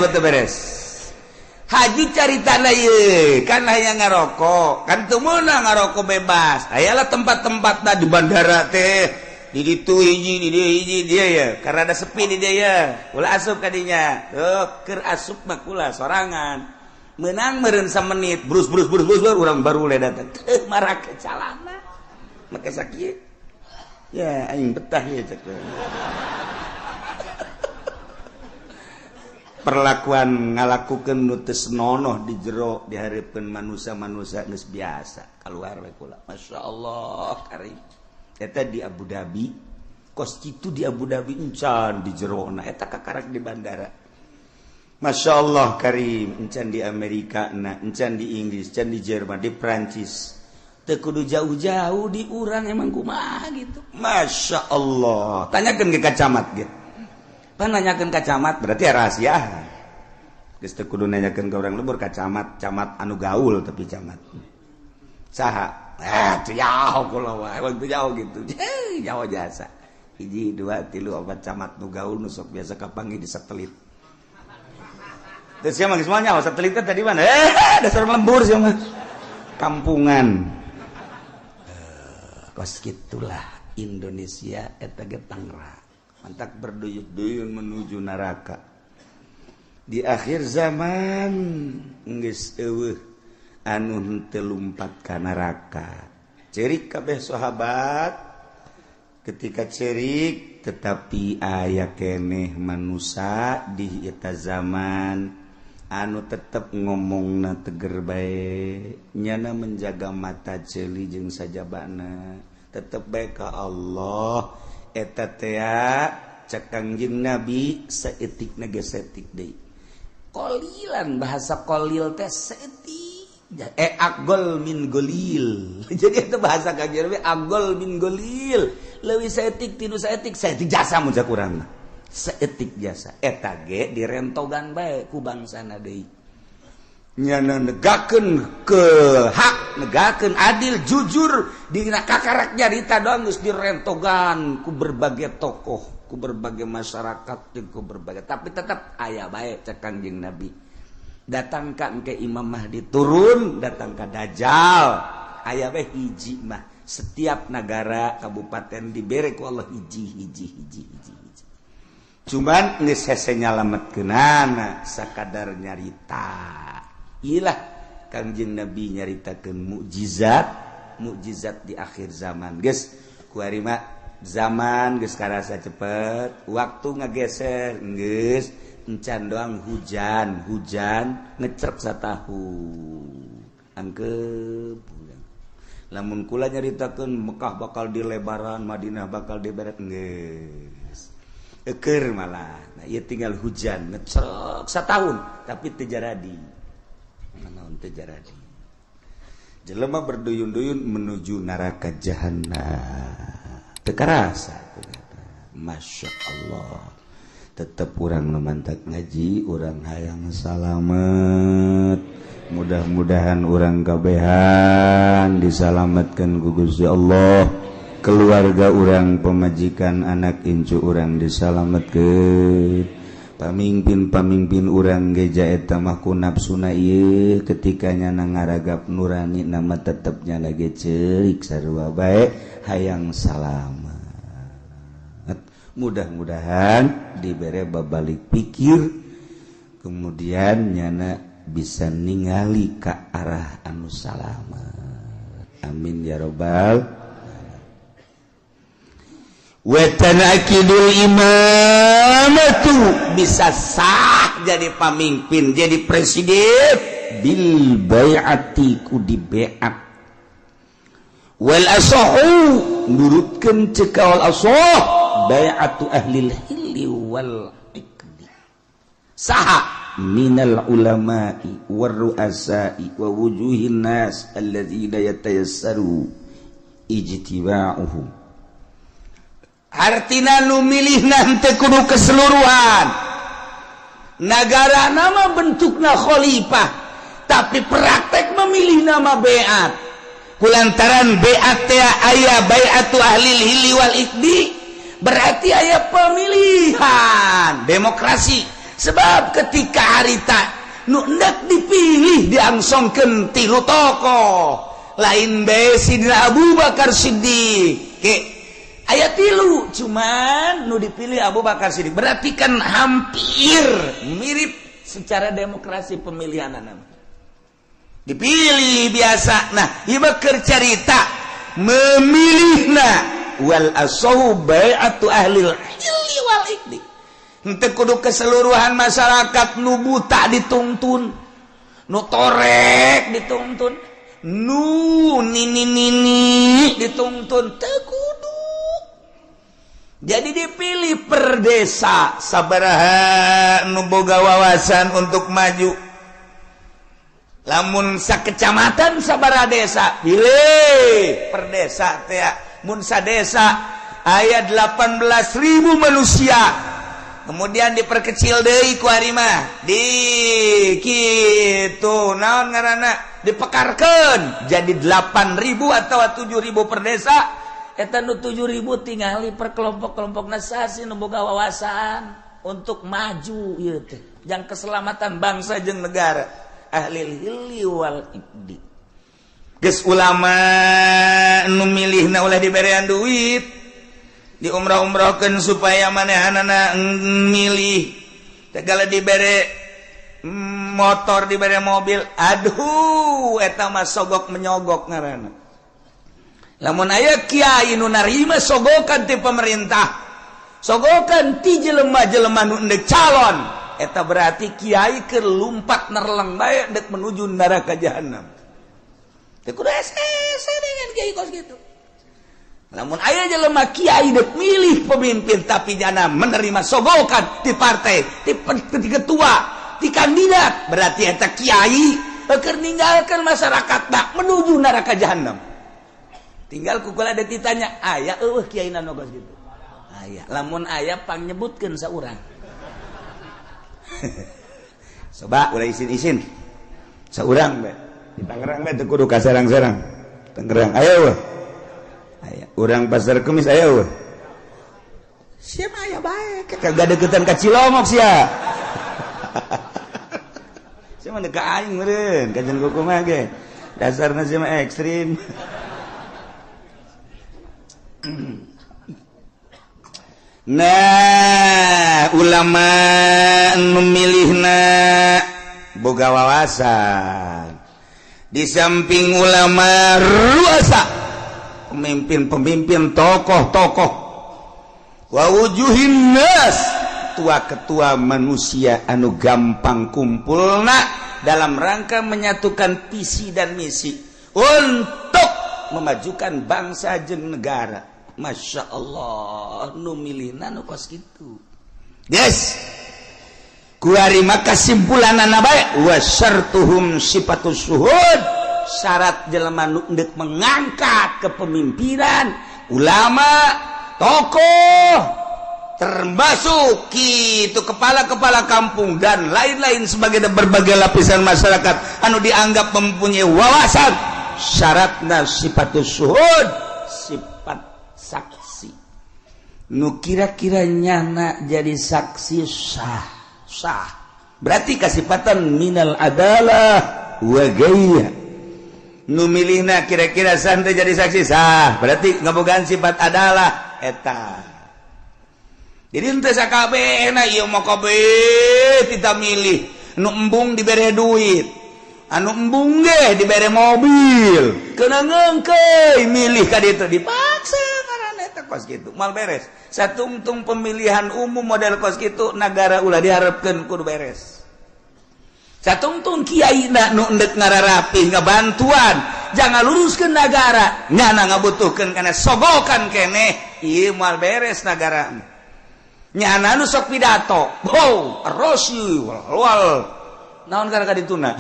Haji caritana ieu kan hayang ngarokok, kan teu meunang ngarokok bebas. Ayalah tempat-tempatna di bandara teh, di ditu hiji, di dieu hiji dia ya. Karena ada sepi di dia ya. Ulah asup ka dinya. Tuh, keur asup mah kula sorangan. Menang meureun menit, brus urang baru le datang. Marah ke calana. Make sakieu. Ya, aing betah ya cek. Perlakuan ngalakukeun nu teu senonoh di jero dihareupeun manusia-manusia geus biasa kaluar we kula. Masyaallah Karim. Eta di Abu Dhabi, kos kitu di Abu Dhabi encan di jerona eta kakarak di bandara. Masya Allah Karim, encan di Amerika, encan di Inggris, encan di Jerman, di Prancis. teu kudu jauh-jauh di urang emang kumaha gitu. Masya Allah. Tanyakeun ke kacamat ge. Pan nanyakeun kacamat berarti rahasia. Geus teu kudu nanyakeun ka urang lembur kacamat, camat anu gaul tapi camat. Saha? Teu jauh kula wae, teu jauh gitu. Jauh jasa. 1 2 3 4 camat nu gaul nu sok biasa kapanggih di satelit. Terus siapa semuanya satelitnya tadi mana? Dasar lembur siapa? Kampungan. Kos gitulah Indonesia eta ge pangra. Mantak berduyun-duyun menuju neraka. Di akhir zaman geus eueuh anu henteu lumpat ka neraka. Cerik kabeh sahabat ketika cerik tetapi aya keneh manusia di eta zaman anu tetep ngomongna teger bae nyana menjaga mata ceuli jeung sajabana tetep bae ka Allah eta teh cek Kangjeng Nabi saeutikna ge saeutik deui qalilan bahasa qalil teh saeutik aqol min golil jadi itu bahasa Kangjeng Nabi aqol min golil leuwih saeutik tinu saeutik jasa mun cak urangna saeutik jasa eta ge direntogan bae ku bangsana deui nyana negakeun ke hak negakeun adil jujur dina kakarak nyarita doang geus direntogan ku berbagai tokoh ku berbagai masyarakat jeung ku berbagai tapi tetap aya bae cek Kangjeng Nabi datang ka engke Imam Mahdi turun datang ka Dajjal aya bae hiji mah setiap negara kabupaten dibere ku Allah hiji cuman geus hese nyalametkeunana sakadar nyarita ilah Kangjeng Nabi nyaritakeun mukjizat di akhir zaman geus kuari mah zaman geus karasa cepet waktu ngageser geus encan doang hujan ngecerek satahu angkep lamun kula nyaritakeun Mekah bakal dilebaran Madinah bakal diberet geus eker malah nah ieu tinggal hujan ngecerek satahun tapi teu jaradi naon teu jaradi jelema berduyun-duyun menuju neraka jahanam teu karasa Masya Allah tetep urang nu mantak ngaji urang hayang salamet mudah-mudahan urang kabehan disalametkeun ku Gusti Allah keluarga urang pemajikan anak incu urang disalametkeun pamimpin urang geja eta mah ku nafsuna ieu ketika nyana ngaragap nurani nama tetep nyana ge ceurik sarua bae hayang salamet mudah-mudahan dibere babalik pikir kemudian nyana bisa ningali ka arah anu salamet amin ya rabbal wa tanakidul imamatu bisa sah jadi pamimpin jadi presiden bil bai'ati ku di bai'at wal asahu nurutkeun cekal asah bai'atu ahlil hilli wal iqdi saha minal ulama'i war ru'asa'i wa wujuhin nas alladzina yatayassaru ijtiba'uhum artina nu milihna teu kudu keseluruhan nagara nama bentukna khalifah tapi praktek memilih nama bai'at kulantaran bai'at teh aya bai'atu ahlil hilli wal iqdi berarti aya pemilihan demokrasi sebab ketika harita nu hendak dipilih diangsongkeun 3 tokoh lain bae Sidina Abu Bakar Siddiq aya 3 cuman nu dipilih Abu Bakar Siddiq berarti kan hampir mirip secara demokrasi pemilihanana dipilih biasa nah ieu keur carita memilihna wal asahu bai'atu ahlil ilmi wal iqdi henteu kudu keseluruhan masyarakat nu buta dituntun nu torek dituntun nu nini dituntun teu kudu jadi dipilih per desa sabaraha nu boga wawasan untuk maju lamun sakecamatan sabaraha desa pilih per desa teh mun sadesa aya 18.000 manusia kemudian diperkecil deui ku ari mah di kitu naon ngaranna dipekarkeun jadi 8.000 atau 7.000 per desa eta nu 7.000 tingali per kelompok-kelompokna sasi nu boga wawasan untuk maju ieu teh jang keselamatan bangsa jeung negara ahli hilli wal iqdi geus ulama nu milihna ulah diberean duit di umrah-umrahkeun supaya manehanana milih tegala dibere motor dibere mobil aduh eta mah sogok menyogok ngaranna lamun aya kiai nu narima sogokan ti pemerintah sogokan ti jelema-jelema nu endek calon eta berarti kiai keur lumpat nerleng bae endek menuju neraka jahanam teu kudu ese dengan kiai kos gitu namun aya jelema kiai dek milih pemimpin tapi jana menerima sogokan di partai di ketua di kandidat berarti eta kiai keur ninggalkeun masyarakat tak menuju neraka jahanam tinggal kukula ada ditanya aya eueuh kiai na kos gitu aya lamun aya pang nyebutkeun saurang coba ulah isin-isin saurang be di Tangerang be teu kudu ka sarang-sarang Tangerang aya eueuh aya urang pasar Kemis aya eueuh sia mah aya bae kagak deketan ka Cilongok sia sia mah ka aing meureun kajen kumaha ge dasarna sia mah ekstrim nah ulama memilihna boga wawasan di samping ulama ruasa pemimpin-pemimpin tokoh-tokoh wa wujuhin nas tua-ketua manusia anu gampang kumpulna dalam rangka menyatukan visi dan misi untuk memajukan bangsa jeung negara. Masya Allah nu milihna nu kos kitu yes kuari maka simpulanana bae wa syartuhum sifatus suhud syarat jelema nu endek mengangkat kepemimpinan ulama tokoh termasuk kitu kepala-kepala kampung dan lain-lain sebagai berbagai lapisan masyarakat anu dianggap mempunyai wawasan syaratna sifatus suhud sifat saksi nu kira-kira nyana jadi saksi sah berarti kasifatan minal adalah wa gaya nu milihna kira-kira santai jadi saksi sah berarti ngabogaan sifat adalah eta jadi henteu sakabehna ieu mah kabeh kita milih nu embung dibere duit anu embung ge dibere mobil keuna ngeungkeuy milih ka ditu dipaksa kos gitu mal beres satungtung pemilihan umum model kos gitu negara ulah diharapkeun kudu beres satungtung kiai nu endek ngararapi ngabantuan jangan luruskeun negara nyana ngabutuhkeun kana sogokan keneh ieu mal beres negara nyana nu sok pidato wow rosi wal naon kana kadituna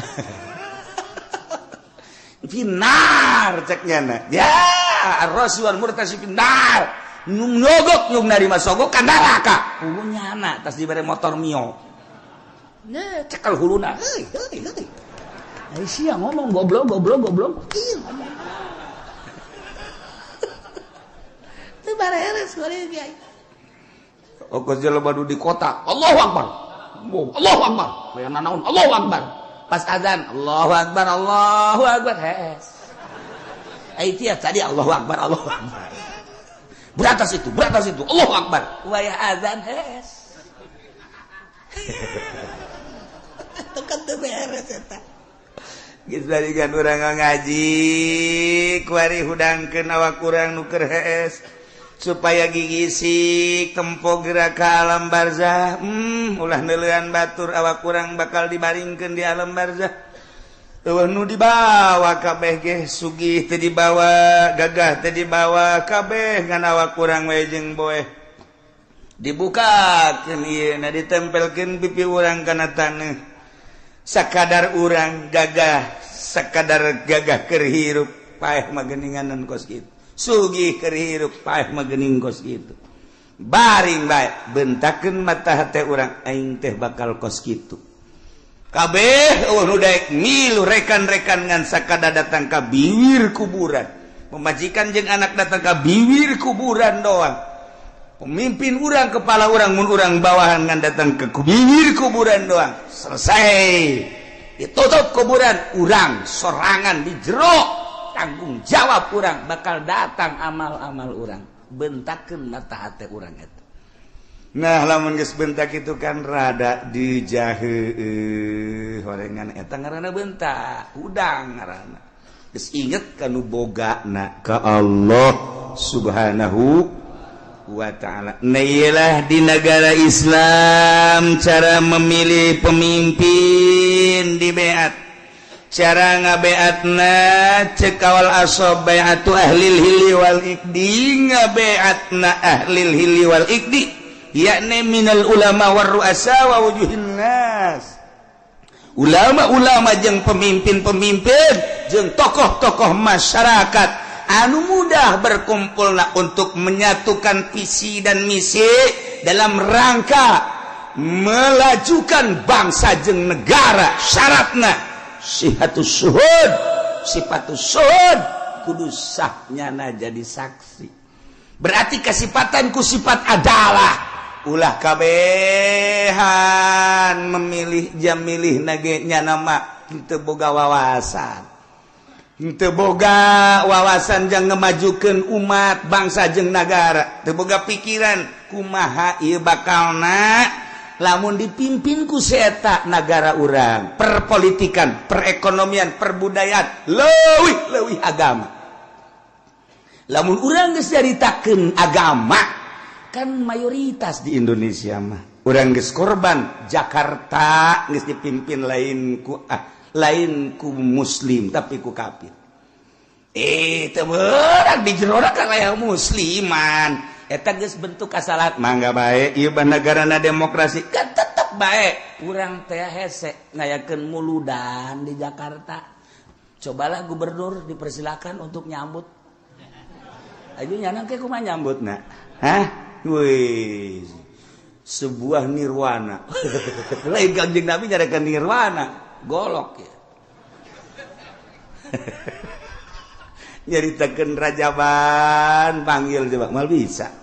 finar cek nyana ya Rasul murtasi finar nyogok nyung narima sogok ka neraka hulunya anak tas dibere motor mio ne cekal huluna heuy ai sia ngomong goblok ieu ngomong teu bareres goreng kiai okos jelema nu di kota Allahu akbar aya nanaon Allahu akbar pas azan Allahu akbar hees ai tiap tadi Allahu akbar beratas itu Allahu akbar waya azan hees tekan teu beres eta geus balikan urang ngaji kuari hudangkeun awak urang nu keur hees supaya gigisi tempo gerak ka alam barzah ulah neuleuan batur awak urang bakal dibaringkeun di alam barzah eueuh nu dibawa kabeh ge sugih teu dibawa gagah teu dibawa kabeh ngan awak urang we jeung boeh dibukakeun ieu na ditempelkeun pipi urang kana taneuh sakadar urang gagah sakadar gagah keur hirup paeh mageninganan kos kitu sugih keur hirup paeh magening kos kitu baring bae bentakeun mata hate urang aing teh bakal kos kitu kabeh nu daek milu rekan-rekan ngan sakada datang ka bibir kuburan pemajikan jeung anak datang ka bibir kuburan doang pemimpin urang kepala urang mun urang bawahan ngan datang ke bibir kuburan doang selesai ditutup kuburan urang sorangan di jero tanggung jawab urang bakal datang amal-amal urang bentakeun mata hate urang eta nah lamun geus bentak itu kan rada dijaheueuh horengan eta ngaranna bentak udang ngaranna geus inget kanu bogana ka Allah subhanahu wa ta'ala. Nailah di negara Islam cara memilih pemimpin di beat cara ngabeatna cekawal asob beatu ahlil hili wal ikdi ngabeatna ahlil hili wal ikdi yakni minal ulama war ru'asa wa wujuhin nas ulama-ulama jeung pemimpin-pemimpin jeung tokoh-tokoh masyarakat anu mudah berkumpulna untuk menyatukan visi dan misi dalam rangka melajukan bangsa jeung negara syaratna sifatus syuhud kudu sahnyana jadi saksi berarti kesifatan ku sifat adalah ulah kabehan memilih jam milih nage nya nama teu boga wawasan teu boga wawasan jang ngemajukeun umat bangsa jeung negara teu boga pikiran kumaha ieu bakalna lamun dipimpin ku seeta negara urang perpolitikan perekonomian perbudayaan leuwih agama lamun urang geus jaritakeun agama kan mayoritas di Indonesia mah urang geus korban Jakarta geus dipimpin lain ku muslim tapi ku kafir teu beurang di jerona kan aya musliman eta geus bentuk kasalahan mangga bae ieu negarana demokrasi kan tetep bae urang teh hese ngayakeun muludan di Jakarta cobalah gubernur dipersilakan untuk nyambut ayo nyanang ke kumaha nyambutna hah wih sebuah nirwana lain Kangjeng Nabi nyarakan nirwana golok ya nyaritakeun rajaban panggil coba mal bisa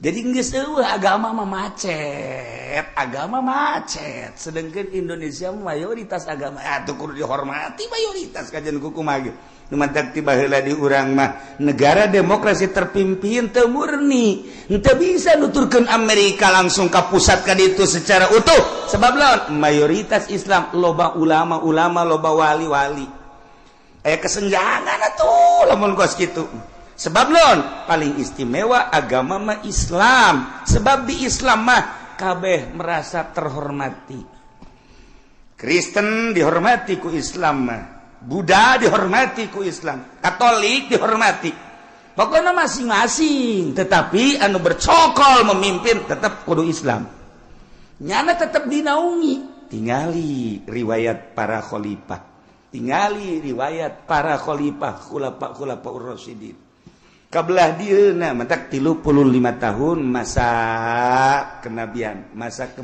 jadi geus eueuh agama mah macet sedangkan Indonesia mayoritas agama atuh kudu dihormati mayoritas kajian kukumaha ge numantak ti baheula di urang mah negara demokrasi terpimpin teu murni henteu bisa nuturkeun Amerika langsung ka pusat ka ditu secara utuh sebab lawan mayoritas Islam loba ulama loba wali aya kesenjangan atuh lamun kos kitu sebab lawan paling istimewa agama mah Islam sebab di Islam mah kabeh merasa terhormati Kristen dihormati ku Islam mah Buddha dihormati ku Islam, Katolik dihormati. Pokoknya masing-masing, tetapi anu bercokol memimpin tetap kudu Islam. Nyana tetap dinaungi. Tingali riwayat para khalifah. Tingali riwayat para khalifah khulafa ur-rasyidin. Kabelah dieuna matak 35 tahun masa kenabian, masa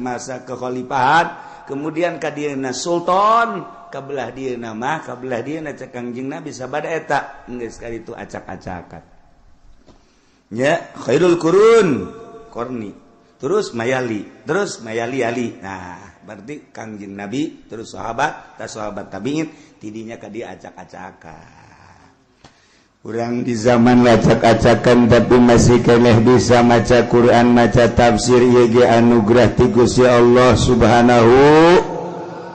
kekhalifahan, kemudian ka dieuna sultan. Kabelah dia nama kabelah dia cek Kangjeng Nabi sabada eta geus kali itu acak-acakan nya khairul qurun korni terus mayali ali nah berarti Kangjeng Nabi terus sahabat tabiin tidinya ka dia acak-acakan urang di zaman acak-acakan tapi masih keneh bisa maca Quran maca tafsir ieu ge anugerah ti Gusti Allah subhanahu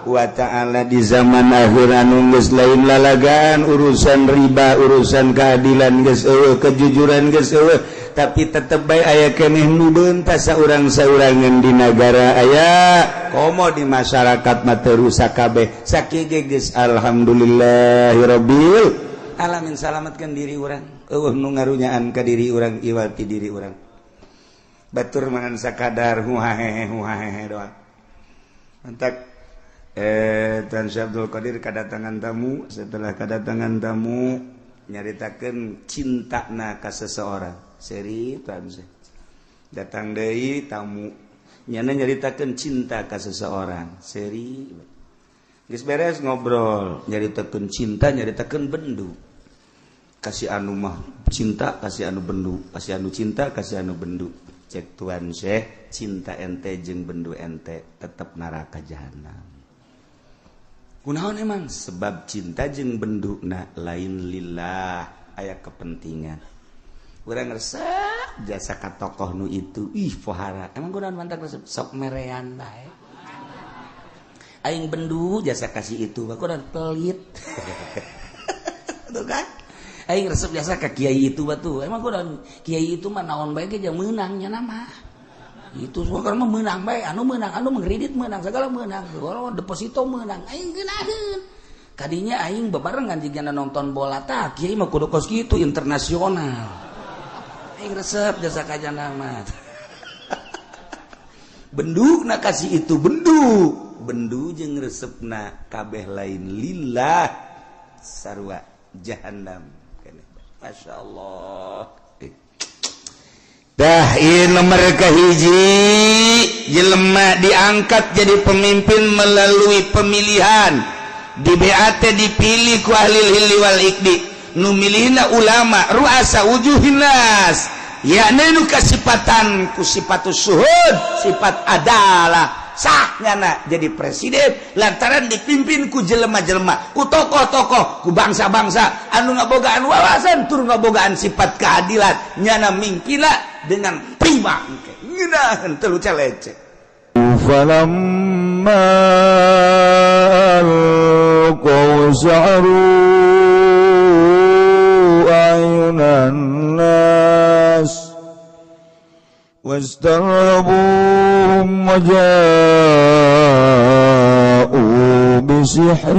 wa ta'ala di zaman akhir anu geus lain lalagaan urusan riba urusan keadilan geus eueuh kejujuran geus eueuh tapi tetep bae aya keneh nu beuntas saurang-saurangan di negara aya komo di masyarakat mah teu rusak kabeh sakige geus alhamdulillahirabbil alamin salametkeun diri urang eueuh nu ngarunyaan ka diri urang iwal ti diri urang batur mangan sakadar huhahehe doang mantak Tan Syabdul Qadir kedatangan tamu. Setelah kedatangan tamu nyaritakeun cintana ka seseorang. Seri Tan datang deui tamu nyana nyaritakeun cinta ka seseorang. Seri geus beres ngobrol nyaritakeun cinta nyaritakeun bendu. Kasih anu mah cinta, kasih anu bendu, kasih anu cinta, kasih anu bendu. Cek Tuan Syekh, cinta ente jeung bendu ente tetep neraka jahanam. Kunaon emang? Sebab cinta jeung benduna lain lillah, aya kepentingan. Urang resep jasa ka tokoh nu itu, pohara. Emang kunaon mantak resep sok merean bae. Aing bendu jasa kasih itu, kunaon pelit. Tuh kan? Aing resep biasa ke kiai itu batu. Emang kunaon kiai itu mah naon bae ge jeung meunangnya nama. Itu semua mah meunang bae, anu mengkredit meunang, segala meunang. Kalau deposito meunang, aing geunaheun. Kadinya aing bebarengan jigana nonton bola tah, kiai mah kudu kos kitu internasional. Aing resep jasa ka janama. Benduna kasih itu bendu jeung resepna kabeh lain lillah sarua jahannam. Masya Allah. Dah ini nomor kahiji jelema diangkat jadi pemimpin melalui pemilihan di BAT dipilih ku ahli hilli wal ikdi nu milihna ulama ruasa wujuhinas yakni nu kasipatan ku sipatus suhud sifat adalah sahnyana jadi presiden lantaran dipimpin ku jelema-jelema ku tokoh-tokoh ku bangsa-bangsa anu ngabogaan wawasan tur ngabogaan sifat keadilan nyana mingkina dengan prima ngeunaheun teu leceh falamma al-qawsaru ayunan nas واستغربوهم وجاءوا بسحر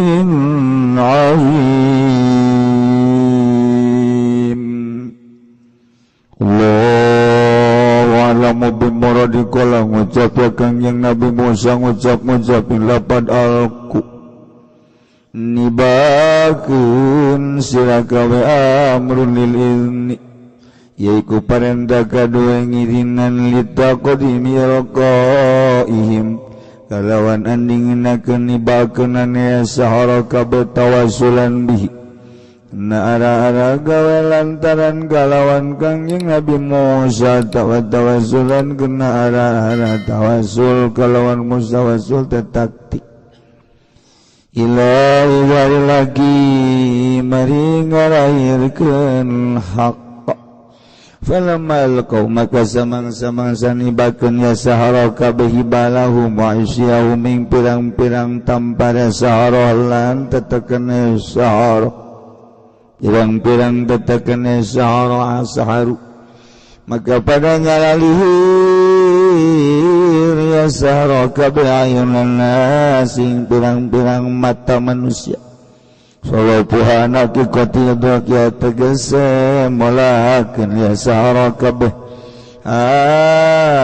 عظيم الله أعلم بمراد kala ngucap ya Kangjeng Nabi Musa ngucap-ngucapin lapad alku nibakeun sira gawe amrun lil izni yaiku parentah kadua ngirinan litaqadimi raqaihim kalawan andinginakeun nibakeunana ya sahara kabeh tawassulan bihi na ara-ara gawe lantaran kalawan Kangjeng Nabi Musa tawassulan kena ara-ara tawassul kalawan Musa tawassul tetakti ilahi wari lagi mari ngalairkeun hak falamal kau maka samang-samangsa nibakeun ya sahara kabeh hibalahum wa isyahum ing pirang-pirang tampara sahara lan tetekene sahara pirang-pirang tetekene sahara saharu maka pada ngalalihir ya sahara kabeh ayunan sing pirang-pirang mata manusia Salapuhan hakikati dokia tegese molakeun ya sahara kabeh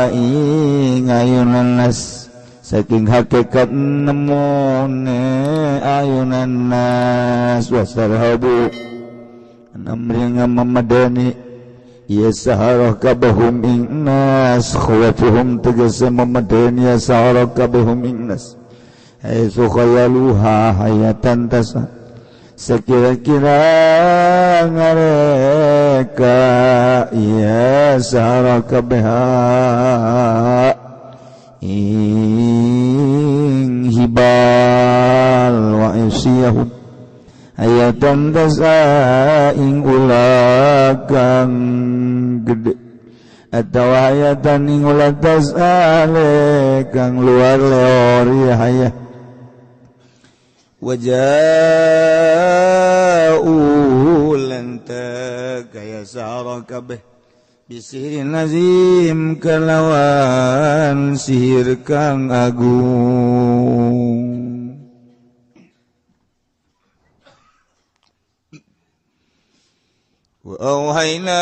aing ayunan nas saking hakikat nemone ayunan nas wasarhabu namring mamadani ya sahara kabehum ing nas khawafuhum tegese mamadani ya sahara kabehum ing nas haitsu khayaluha hayatan tasa sekira-kira ngareka ya sahara kabeha ing hibal wa isyahum ayatan tasa ing ulakang gede atau ayatan ing ulat tasa kang luar leori hayah waja'u lanta kaya sahara kabeh bisirin nazim kelawan sihir kang agung Wa auhayna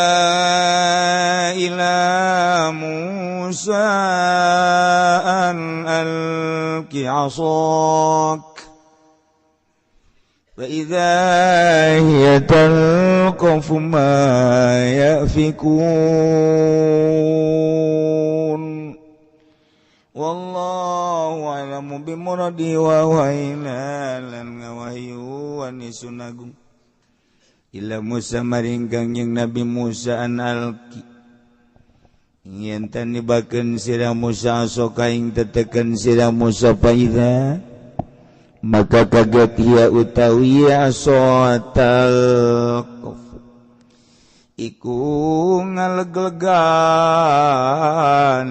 ila Musa an alqi 'asak fa idza hiya talqafu ma yafikun wallahu a'lamu bimuradi wa wahayna lan ngawahyu anisunagum ila Musa maringkang yang Nabi Musa an alqi yen tan nibakeun sira Musa asoka ing tetekeun sira Musa paida maka kaget ia utawi asotal iku ngaleglegan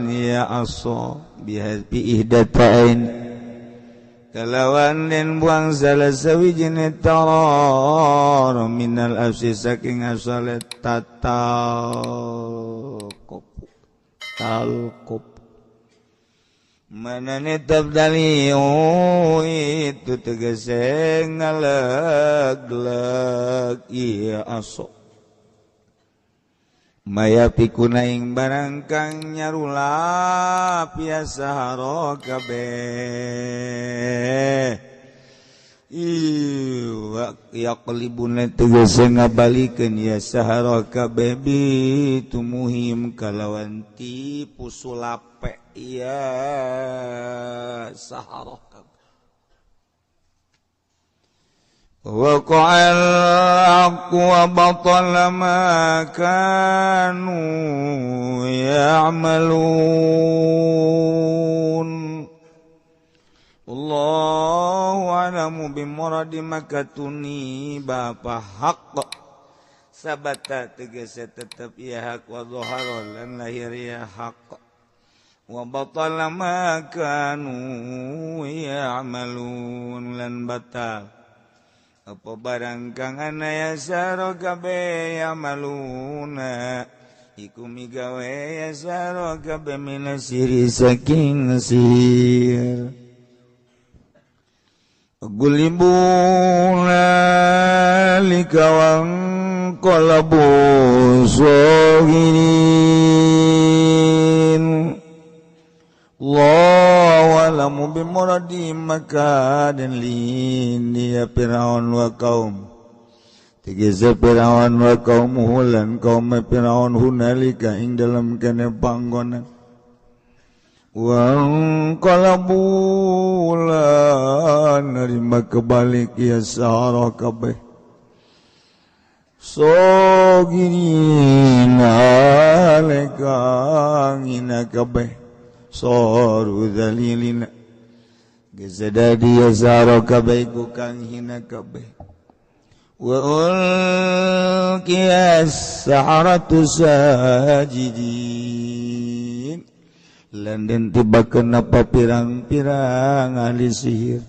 ya aso bihabi ihdatain kalawan den buang salah sawijine tarar minal afsi saking asal talqop manane tabdali itu tegese ngalegleg iya aso maya pikuna ing barang kang nyarulap biasa haro kabeh iwa yaqlibuna tegese ngabalikeun ya sahara kabeh bitumuhim kalawan tipu sulape ya sahara kabeh wa qa'al aqu wa batala ma kanu ya'malun Allahu a'lamu bimuradi makatuni bapa haqq sabata tegese tetep ya hak wa dhahara lan lahir ya haqq wa batala ma kanu ya'malun lan batal apa barang kang ana ya saro kabeh ya'maluna iku migawe ya saro kabeh minasiri saking sir gulibuna likawang qalabu soginin Allahu a'lamu bimuradi maka dan lini ya Fir'aun wa qaum tegese Fir'aun wa qaumuhu lan kaum Fir'aun hunalika ing dalam kene panggonan wa qalabu lan nerima kebalik ya sahara kabeh soginin aleka ngina kabeh soru dalilina gesedadi ya sahara kabeh ku kang hina kabeh wa ulqiyas saharatu sajidin lan den tibakeun apa pirang-pirang ahli sihir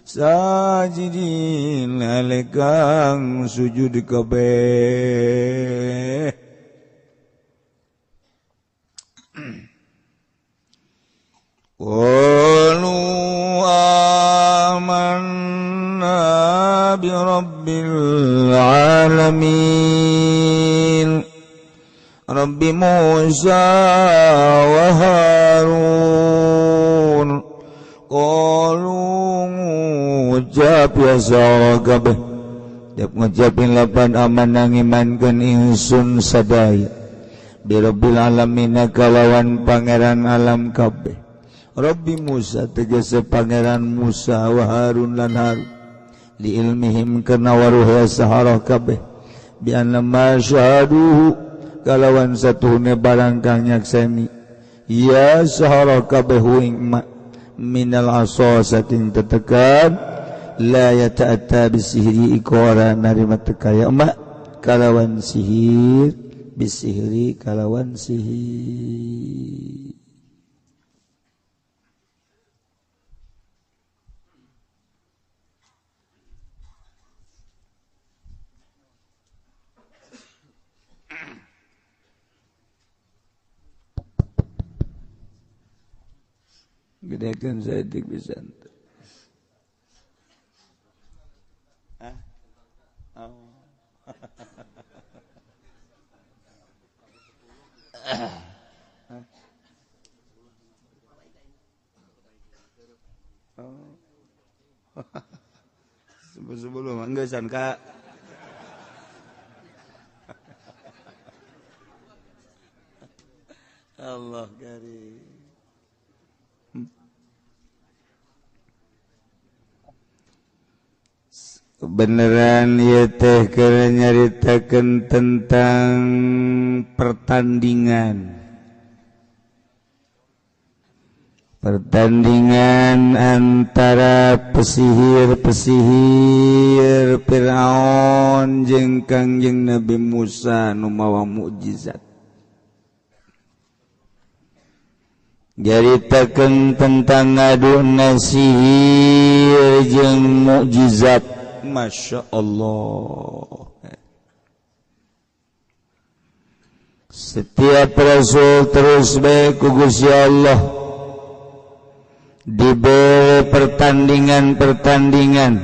sajidin alekang sujud kabeh qalu amanna bi rabbil alamin Rabbi Musa wa Harun qalu ngucap ya sara kabeh dep ngucapin lapan aman nang imankeun ingsun sadaya bi rabbil alamin kalawan pangeran alam kabeh Rabbi Musa tegese pangeran Musa wa Harun lan Harun li ilmihim kana waruh sahara kabeh bi anna ma syahadu kalawan satuhune barang kang nyakseni ya sahara kabeh ing minal asa saking tetekan la yata'atta bisihri ikora narima tekaya mak kalawan sihir bisihri kalawan sihir gedekan saeutik pisan teh. Sebelum anggesan Kak. Allah karim. Beneran ya teh keur nyaritakeun tentang pertandingan antara pesihir Firaun jeung Kangjeng Nabi Musa nu mawa mukjizat. Nyaritakeun tentang ngaduna sihir jeung mukjizat. Masya Allah. Setiap Rasul terus baik ku Gusti Allah diberi pertandingan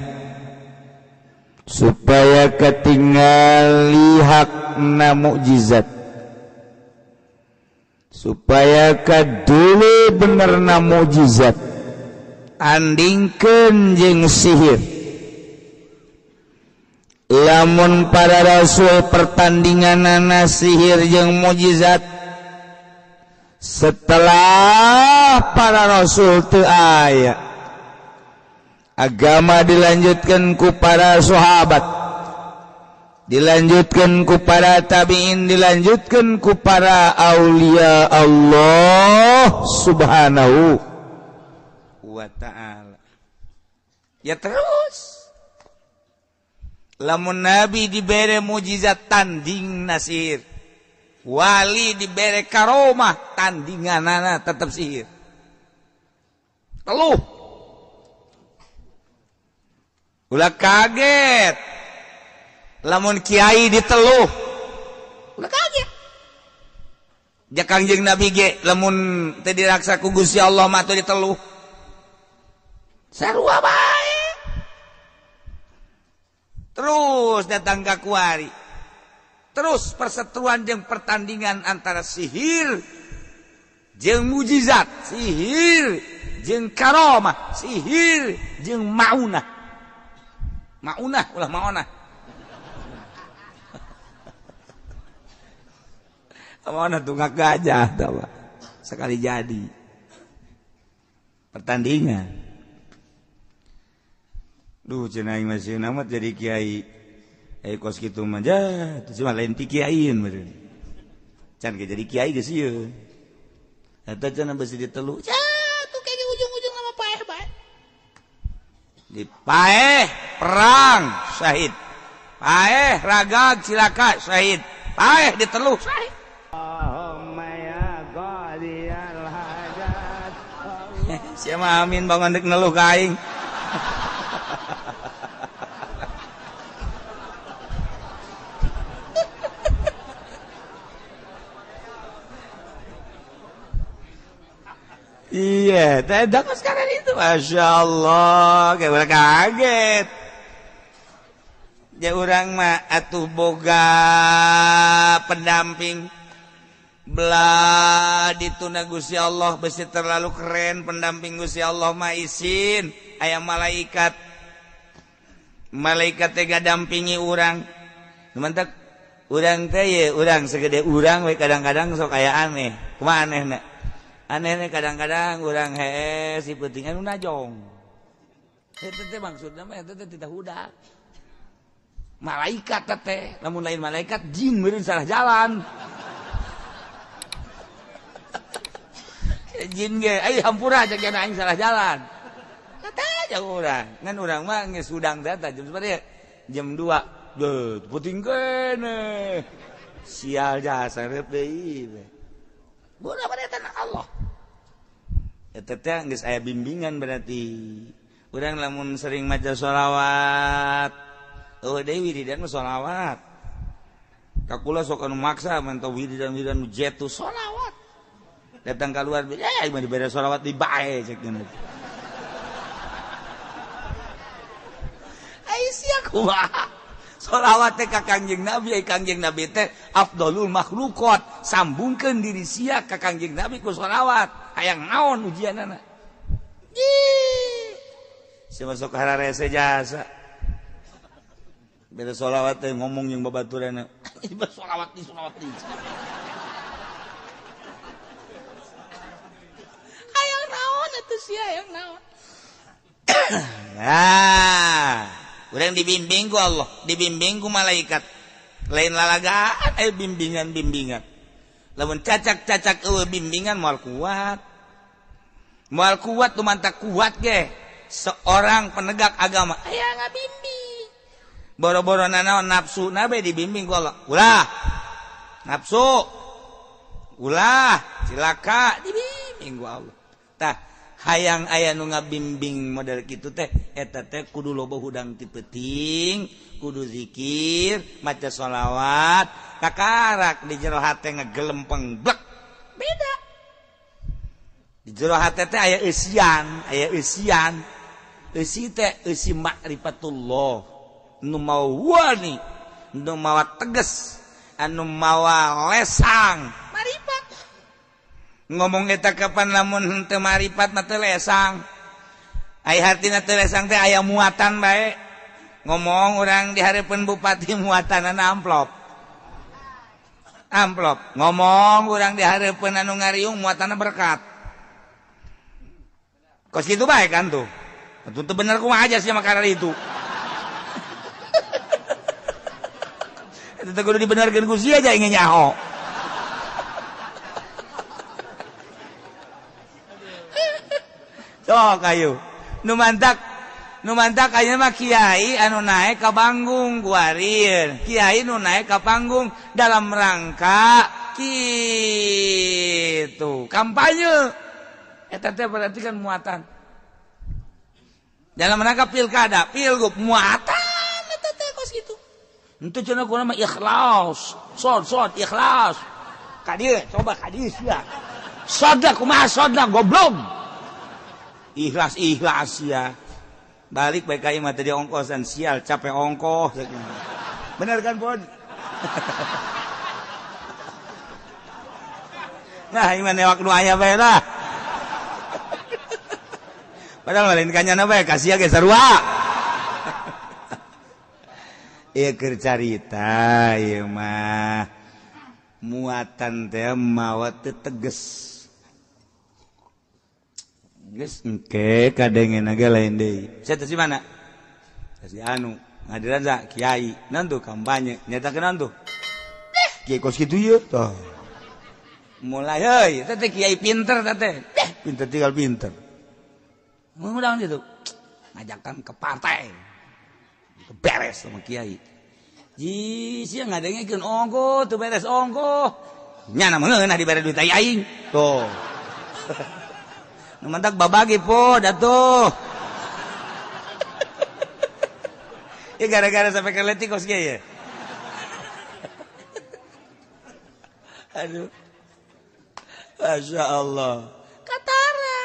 supaya ketinggali hakna mukjizat, supaya kadulu benerna mukjizat andingkeun jeung sihir. Lamun para rasul pertandinganana sihir jeung mukjizat, setelah para rasul teu aya, agama dilanjutkan ku para sahabat, dilanjutkan ku para tabi'in, dilanjutkan ku para aulia Allah subhanahu wa ta'ala. Ya terus lamun Nabi dibere mukjizat tanding nasir, wali dibere karomah tandinganana tetap sihir. Teluh ulah kaget lamun kiai diteluh, ulah kaget. Ja Kangjeng Nabi ge lamun teu diraksa ku Gusti Allah mah teu diteluh. Sarua bae. Terus datang ka kuari. Terus perseteruan jeung pertandingan antara sihir jeung mukjizat, sihir jeung karomah, sihir jeung maunah. Maunah ulah maunah. Maunah tunggak gajah tah sekali jadi. Pertandingan. Duh cenah aing masih namat jadi kiai. Kos kitu mah cuma lain ti kiaiin meureun. Can ge jadi kiai geus ieu. Eta cenah beusi ditelu. Tuh kayak di ujung-ujung sama paeh bae. Di paeh perang syahid. Paeh ragag cilaka syahid. Paeh ditelu syahid. Allahumma ya qadiyal hajat. Siapa amin bangun dek neluh ka aing. Iya, tidak kok sekarang itu, masya Allah, kayak udah kaget. Ya orang mah atuh boga pendamping, belah dituna Gusti Allah, besi terlalu keren pendamping Gusti Allah mah isin, aya malaikat tega dampingi orang, teman-teman, orang teh ya, orang segede orang, kadang-kadang sok aya aneh, kumaha aneh nak? Anehnya kadang-kadang orang si pentingan najong. Itu teh maksudnya mah itu teh tidak hudak. Malaikat teh, namun lain malaikat jin meureun salah jalan. Jin ge, hampura aja kana aing salah jalan. Kata aja urang, ngan urang mah geus udang data jam seperti jam 2. Deuh, puting kene. Sial jasa rep deui. Bodoh pada tanah Allah. Ya teteh geus aya bimbingan berarti. Urang lamun sering maca sholawat. Oh deui wiridan mah sholawat. Kakula sok anu maksa mantau wiridan nu jetu sholawat. Datang keluar mah dibere sholawat di bae cek geuna. Ai sia kumaha. Sholawat teh ka Kangjeng Nabi teh afdalul makhluqat. sambungkeun diri sia ka Kangjeng Nabi ku sholawat hayang naon ujianana sia masuk hararese jasa beda sholawat teh ngomong yang babaturana sholawat di hayang naon atuh sia hayang naon nah urang dibimbing ku Allah dibimbing ku malaikat lain lalagaan bimbingan lamun cacak bimbingan moal kuat tumantak kuat ge seorang penegak agama aya ngabimbing boro-boro naon nafsu nabe dibimbing ku Allah ulah nafsu ulah cilaka dibimbing ku Allah tah hayang aya nu ngabimbing model kitu teh eta teh kudu loba hudang ti peuting kudu zikir maca sholawat kakarak di jero hate ngagelempeng blek beda di jero hate teh aya eusian eusi teh eusi ma'rifatullah nu mawa wani nu mawa teges anu mawa lesang marifat ngomong eta kapan lamun henteu marifat mah teu lesang aya hartina teu lesang teh aya muatan bae ngomong orang di hareupeun bupati muatanana amplop ngomong orang di hareupeun anu ngariung muatanna berkat kos kitu bae kan tuh teu bener kumaha aja sih makara itu eta teh kudu dibenerkeun ku sia aja ingin nyaho sok ayo nu mantak ayeuna mah kiai anu naek ka panggung kuarir kiai nu naek ka panggung dalam rangka kitu kampanye eta teh berarti kan muatan dalam rangka pilkada pilgub muatan eta teh kos kitu henteu cenah kunaon mah ikhlas sod ikhlas ka dieu coba ka dieu sia soda kumaha soda goblok ikhlas ya balik baik kayak mah tadi ongkosan sial capek ongkos bener kan Bon nah iman newak nu aya bae lah padahal lain kanyana bae kasih ge sarua ieu keur carita ieu mah muatan teh mawa teu teges geus engke kadengeuna ge lain deui. Saya teh si mana? Si anu ngadiran za kiai, naon tuh kampanye, nyatakeun naon tuh? Kiai kos kitu ieu tah. Mulai heuy, teh kiai pinter teh. Pinter tinggal pinter. Ngundang gitu. Ngajakan ke partai. Beres sama kiai. Ji sia ngadengekeun ongko teu beres ongko. Nya na meungeun dibere duit aing. Tuh. Mantak babagi po datuh. Ya gara-gara sampai ke leti kos ya. Aduh. Masya Allah. Katara.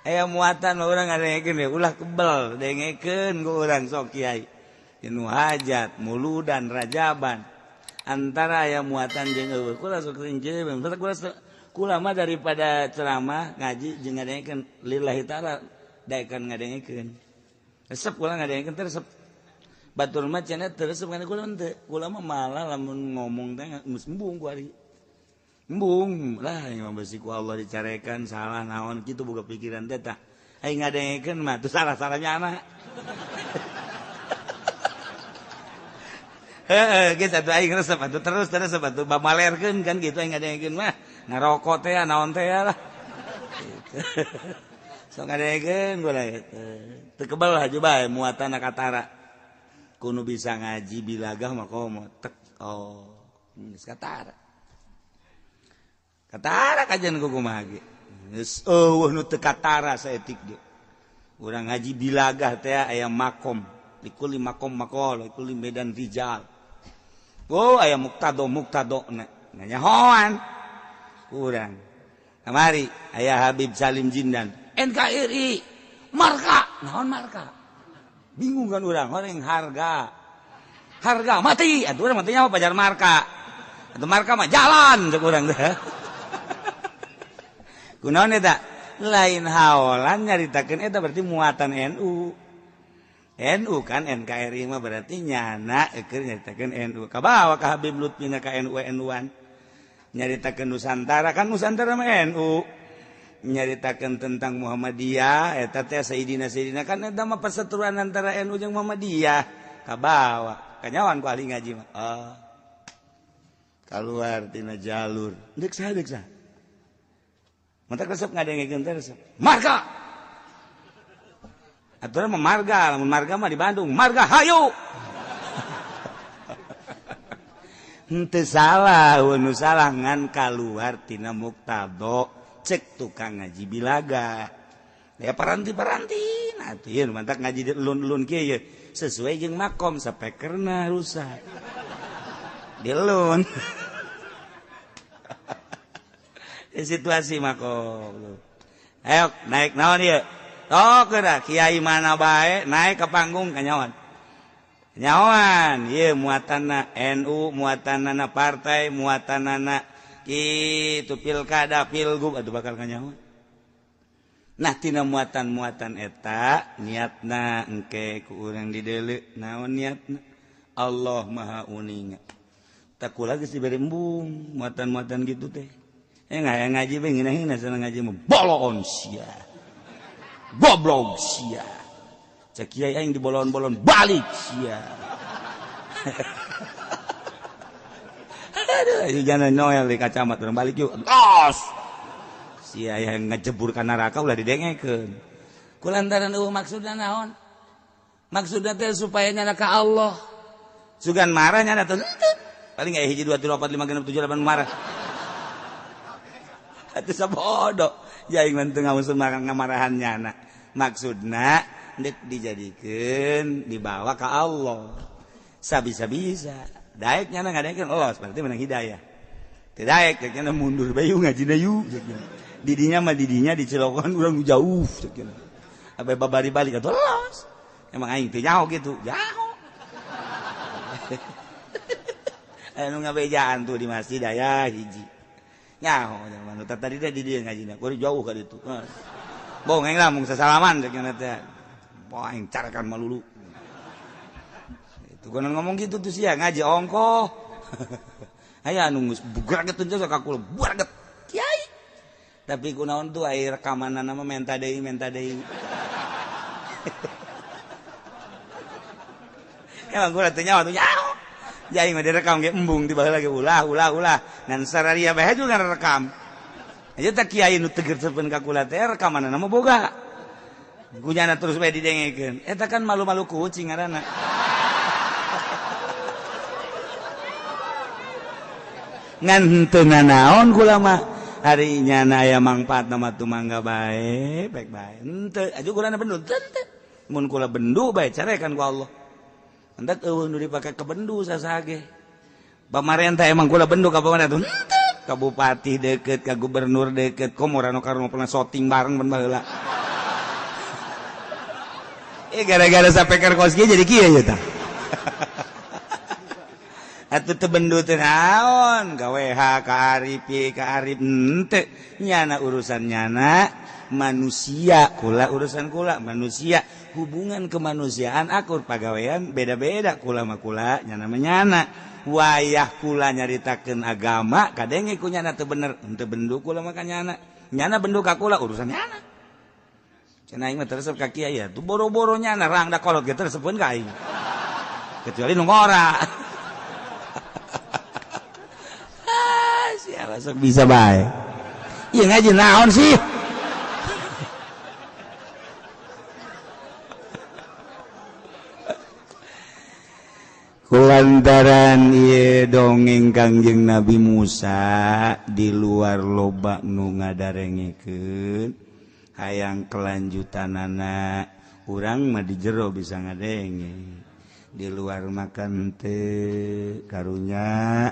Aya muatan orang ngadengekeun ya ulah kebel dengekeun ku urang sok kiai. Dinu hajat, muludan, rajaban. Antara aya muatan jeung eueuh kula sok rinci kula mah daripada ceramah ngaji jeung ngadengekeun lillahi taala daekan ngadengekeun. Resep kula ngadengekeun teh resep. Batur mah cenah teu resep kana kula teu. Kula mah malah lamun ngomong teh geus embung ku ari. Embung lah yang besi ku Allah dicarekan salah naon kitu boga pikiran teh tah. Aing ngadengekeun mah teu salah-salahnya anak. Gitu atuh aing resep atuh terus atuh bamalerkeun kan gitu aing ngadengekeun mah ngarokok teh naon teh lah. Sok ngadengekeun gua teu kebal haju bae muatan katara. Kudu bisa ngaji bilagah mah komo tek geus katara. Katara kajian ku kumaha ge. Geus eueuh nu teu katara saeutik ge. Urang ngaji bilagah teh aya makom, likuli makom makol, likuli medan rijal. Oh aya muktado nyahoan kurang kamari aya Habib Salim Jindan NKRI marka naon marka bingung kan urang horeng harga mati atuh urang mah teh nyaho pajar marka atau marka mah jalan cek urang teh kunaon eta lain haolan nyaritakeun eta berarti muatan NU kan NKRI mah berarti nyana keur nyaritakeun NU kabawa ka Habib Lutfi ka NU-NU-an nyaritakeun Nusantara kan Nusantara mah NU nyaritakeun tentang Muhammadiyah eta teh Sayyidina kan eta mah perseteruan antara NU jeung Muhammadiyah kabawa kanyawan ku ahli ngaji mah keluar tina jalur deuk saha mata resep ngadengekeun teh resep marga aturan mah marga lamun marga mah di Bandung marga hayu henteu salah nu salah ngan kaluar tina muktado cek tukang ngaji bilaga ya paranti nah tuh ya mantak ngaji lun kieu ye sesuai jeung makom sapekerna rusak dilun situasi makom ayo naik naon ieu geura kiai mana bae naik ke panggung kanyawan ieu muatanna NU muatanna partai muatanna kitu pilkada pilgub atuh bakal kanyawan nah tina muatan-muatan eta niatna engke ku urang dideuleu naon niatna Allah Maha Uninga tak kula geus dibere embung muatan-muatan gitu teh ngaji we ngeunaheun sana ngaji mah bolon sia goblok sia cek kiai aing dibolon-bolon balik sia aduh jangan noel di kacamat urang balik yuk tos sia yang ngejebur ka neraka ulah didengekeun kulantaran maksudna naon maksudna teh supaya nyana ka Allah sugan marah nyana teh paling aya 1 2 3 4 5 6 7 8 marah atuh sabodo yaing mah teu ngamusun ngamarahan nyana maksudna dek dijadikeun dibawa ka Allah sabisa-bisa daek nyana ngadengekeun Allah berarti menang hidayah teu daek cenah mundur bae ngajina yu didinya mah didinya dicelokan urang jauh cenah abe babari balik atuh los emang aing teh nyaho gitu jauh anu ngabejaan tuh di masjid aya hiji nyaho zaman tadi teh di dieu ngajina kudu jauh ka ditu bongeng lah mung sasalaman cenah teh poe aing carakan malulu itu konon ngomong gitu tuh sia ngaji ongkoh aya anu geus bugraget teh ka kula bugraget kiai tapi kunaon tuh aya rekamanana mah menta deui emang kula teh nyaho tuh nyaho jadi mah direkam ge embung tiba lagi ulah ngan sararia bae juga rekam aja tak kiai nu tegeurkeun ka kula teh rekamanana mah boga kunyana terus bae didengekeun eta kan malu-malu kucing ngaranna ngan henteu nanaon kula mah hari nyana aya mangpaatna mah tu mangga bae baik bae henteu aju kulana bendu teu mun kula bendu bae carekan ku Allah entek eueuh nu dipake ke bendu sasage pamarentah emang kula bendu ka pamarentah tuh ka bupati deket ka gubernur deket komor anu karung pernah shooting bareng ban baheula gara-gara sapeker kos kieu jadi kieu ya tah atuh teu bendu teh naon ka WH ka Arif henteu nyana urusan nyana manusia kula urusan kula manusia hubungan kemanusiaan akur pagawean beda-beda kula mah kula nyana menyana wayah kula nyaritakeun agama kadenge ku nyana teu bener henteu bendu kula mah ka nyana bendu ka kula urusan nyana cenah aing mah teresep ka kiai ya tuh boro-boro nyana rang da kolot ge teresepkeun ka aing kecuali nu ngora sia sok bisa bae ieu ngaji naon sih kulantaran ieu dongeng Kangjeng Nabi Musa di luar loba nu ngadarengekeun hayang kelanjutanana urang mah di jero bisa ngadenge di luar makan teu karunya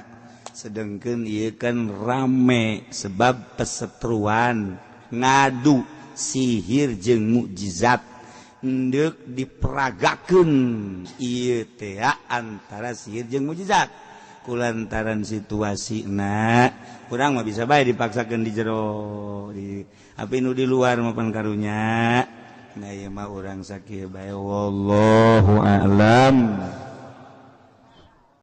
sedengkeun ieu kan rame sebab pesetruan ngadu sihir jeung mukjizat hendeuk diperagakeun ieu teh antara sihir jeung mukjizat kulantaran situasi kurang mah bisa bae dipaksakeun di jero tapi nu di luar mapan karunya ieu mah urang sakieu bae wallahu a'lam.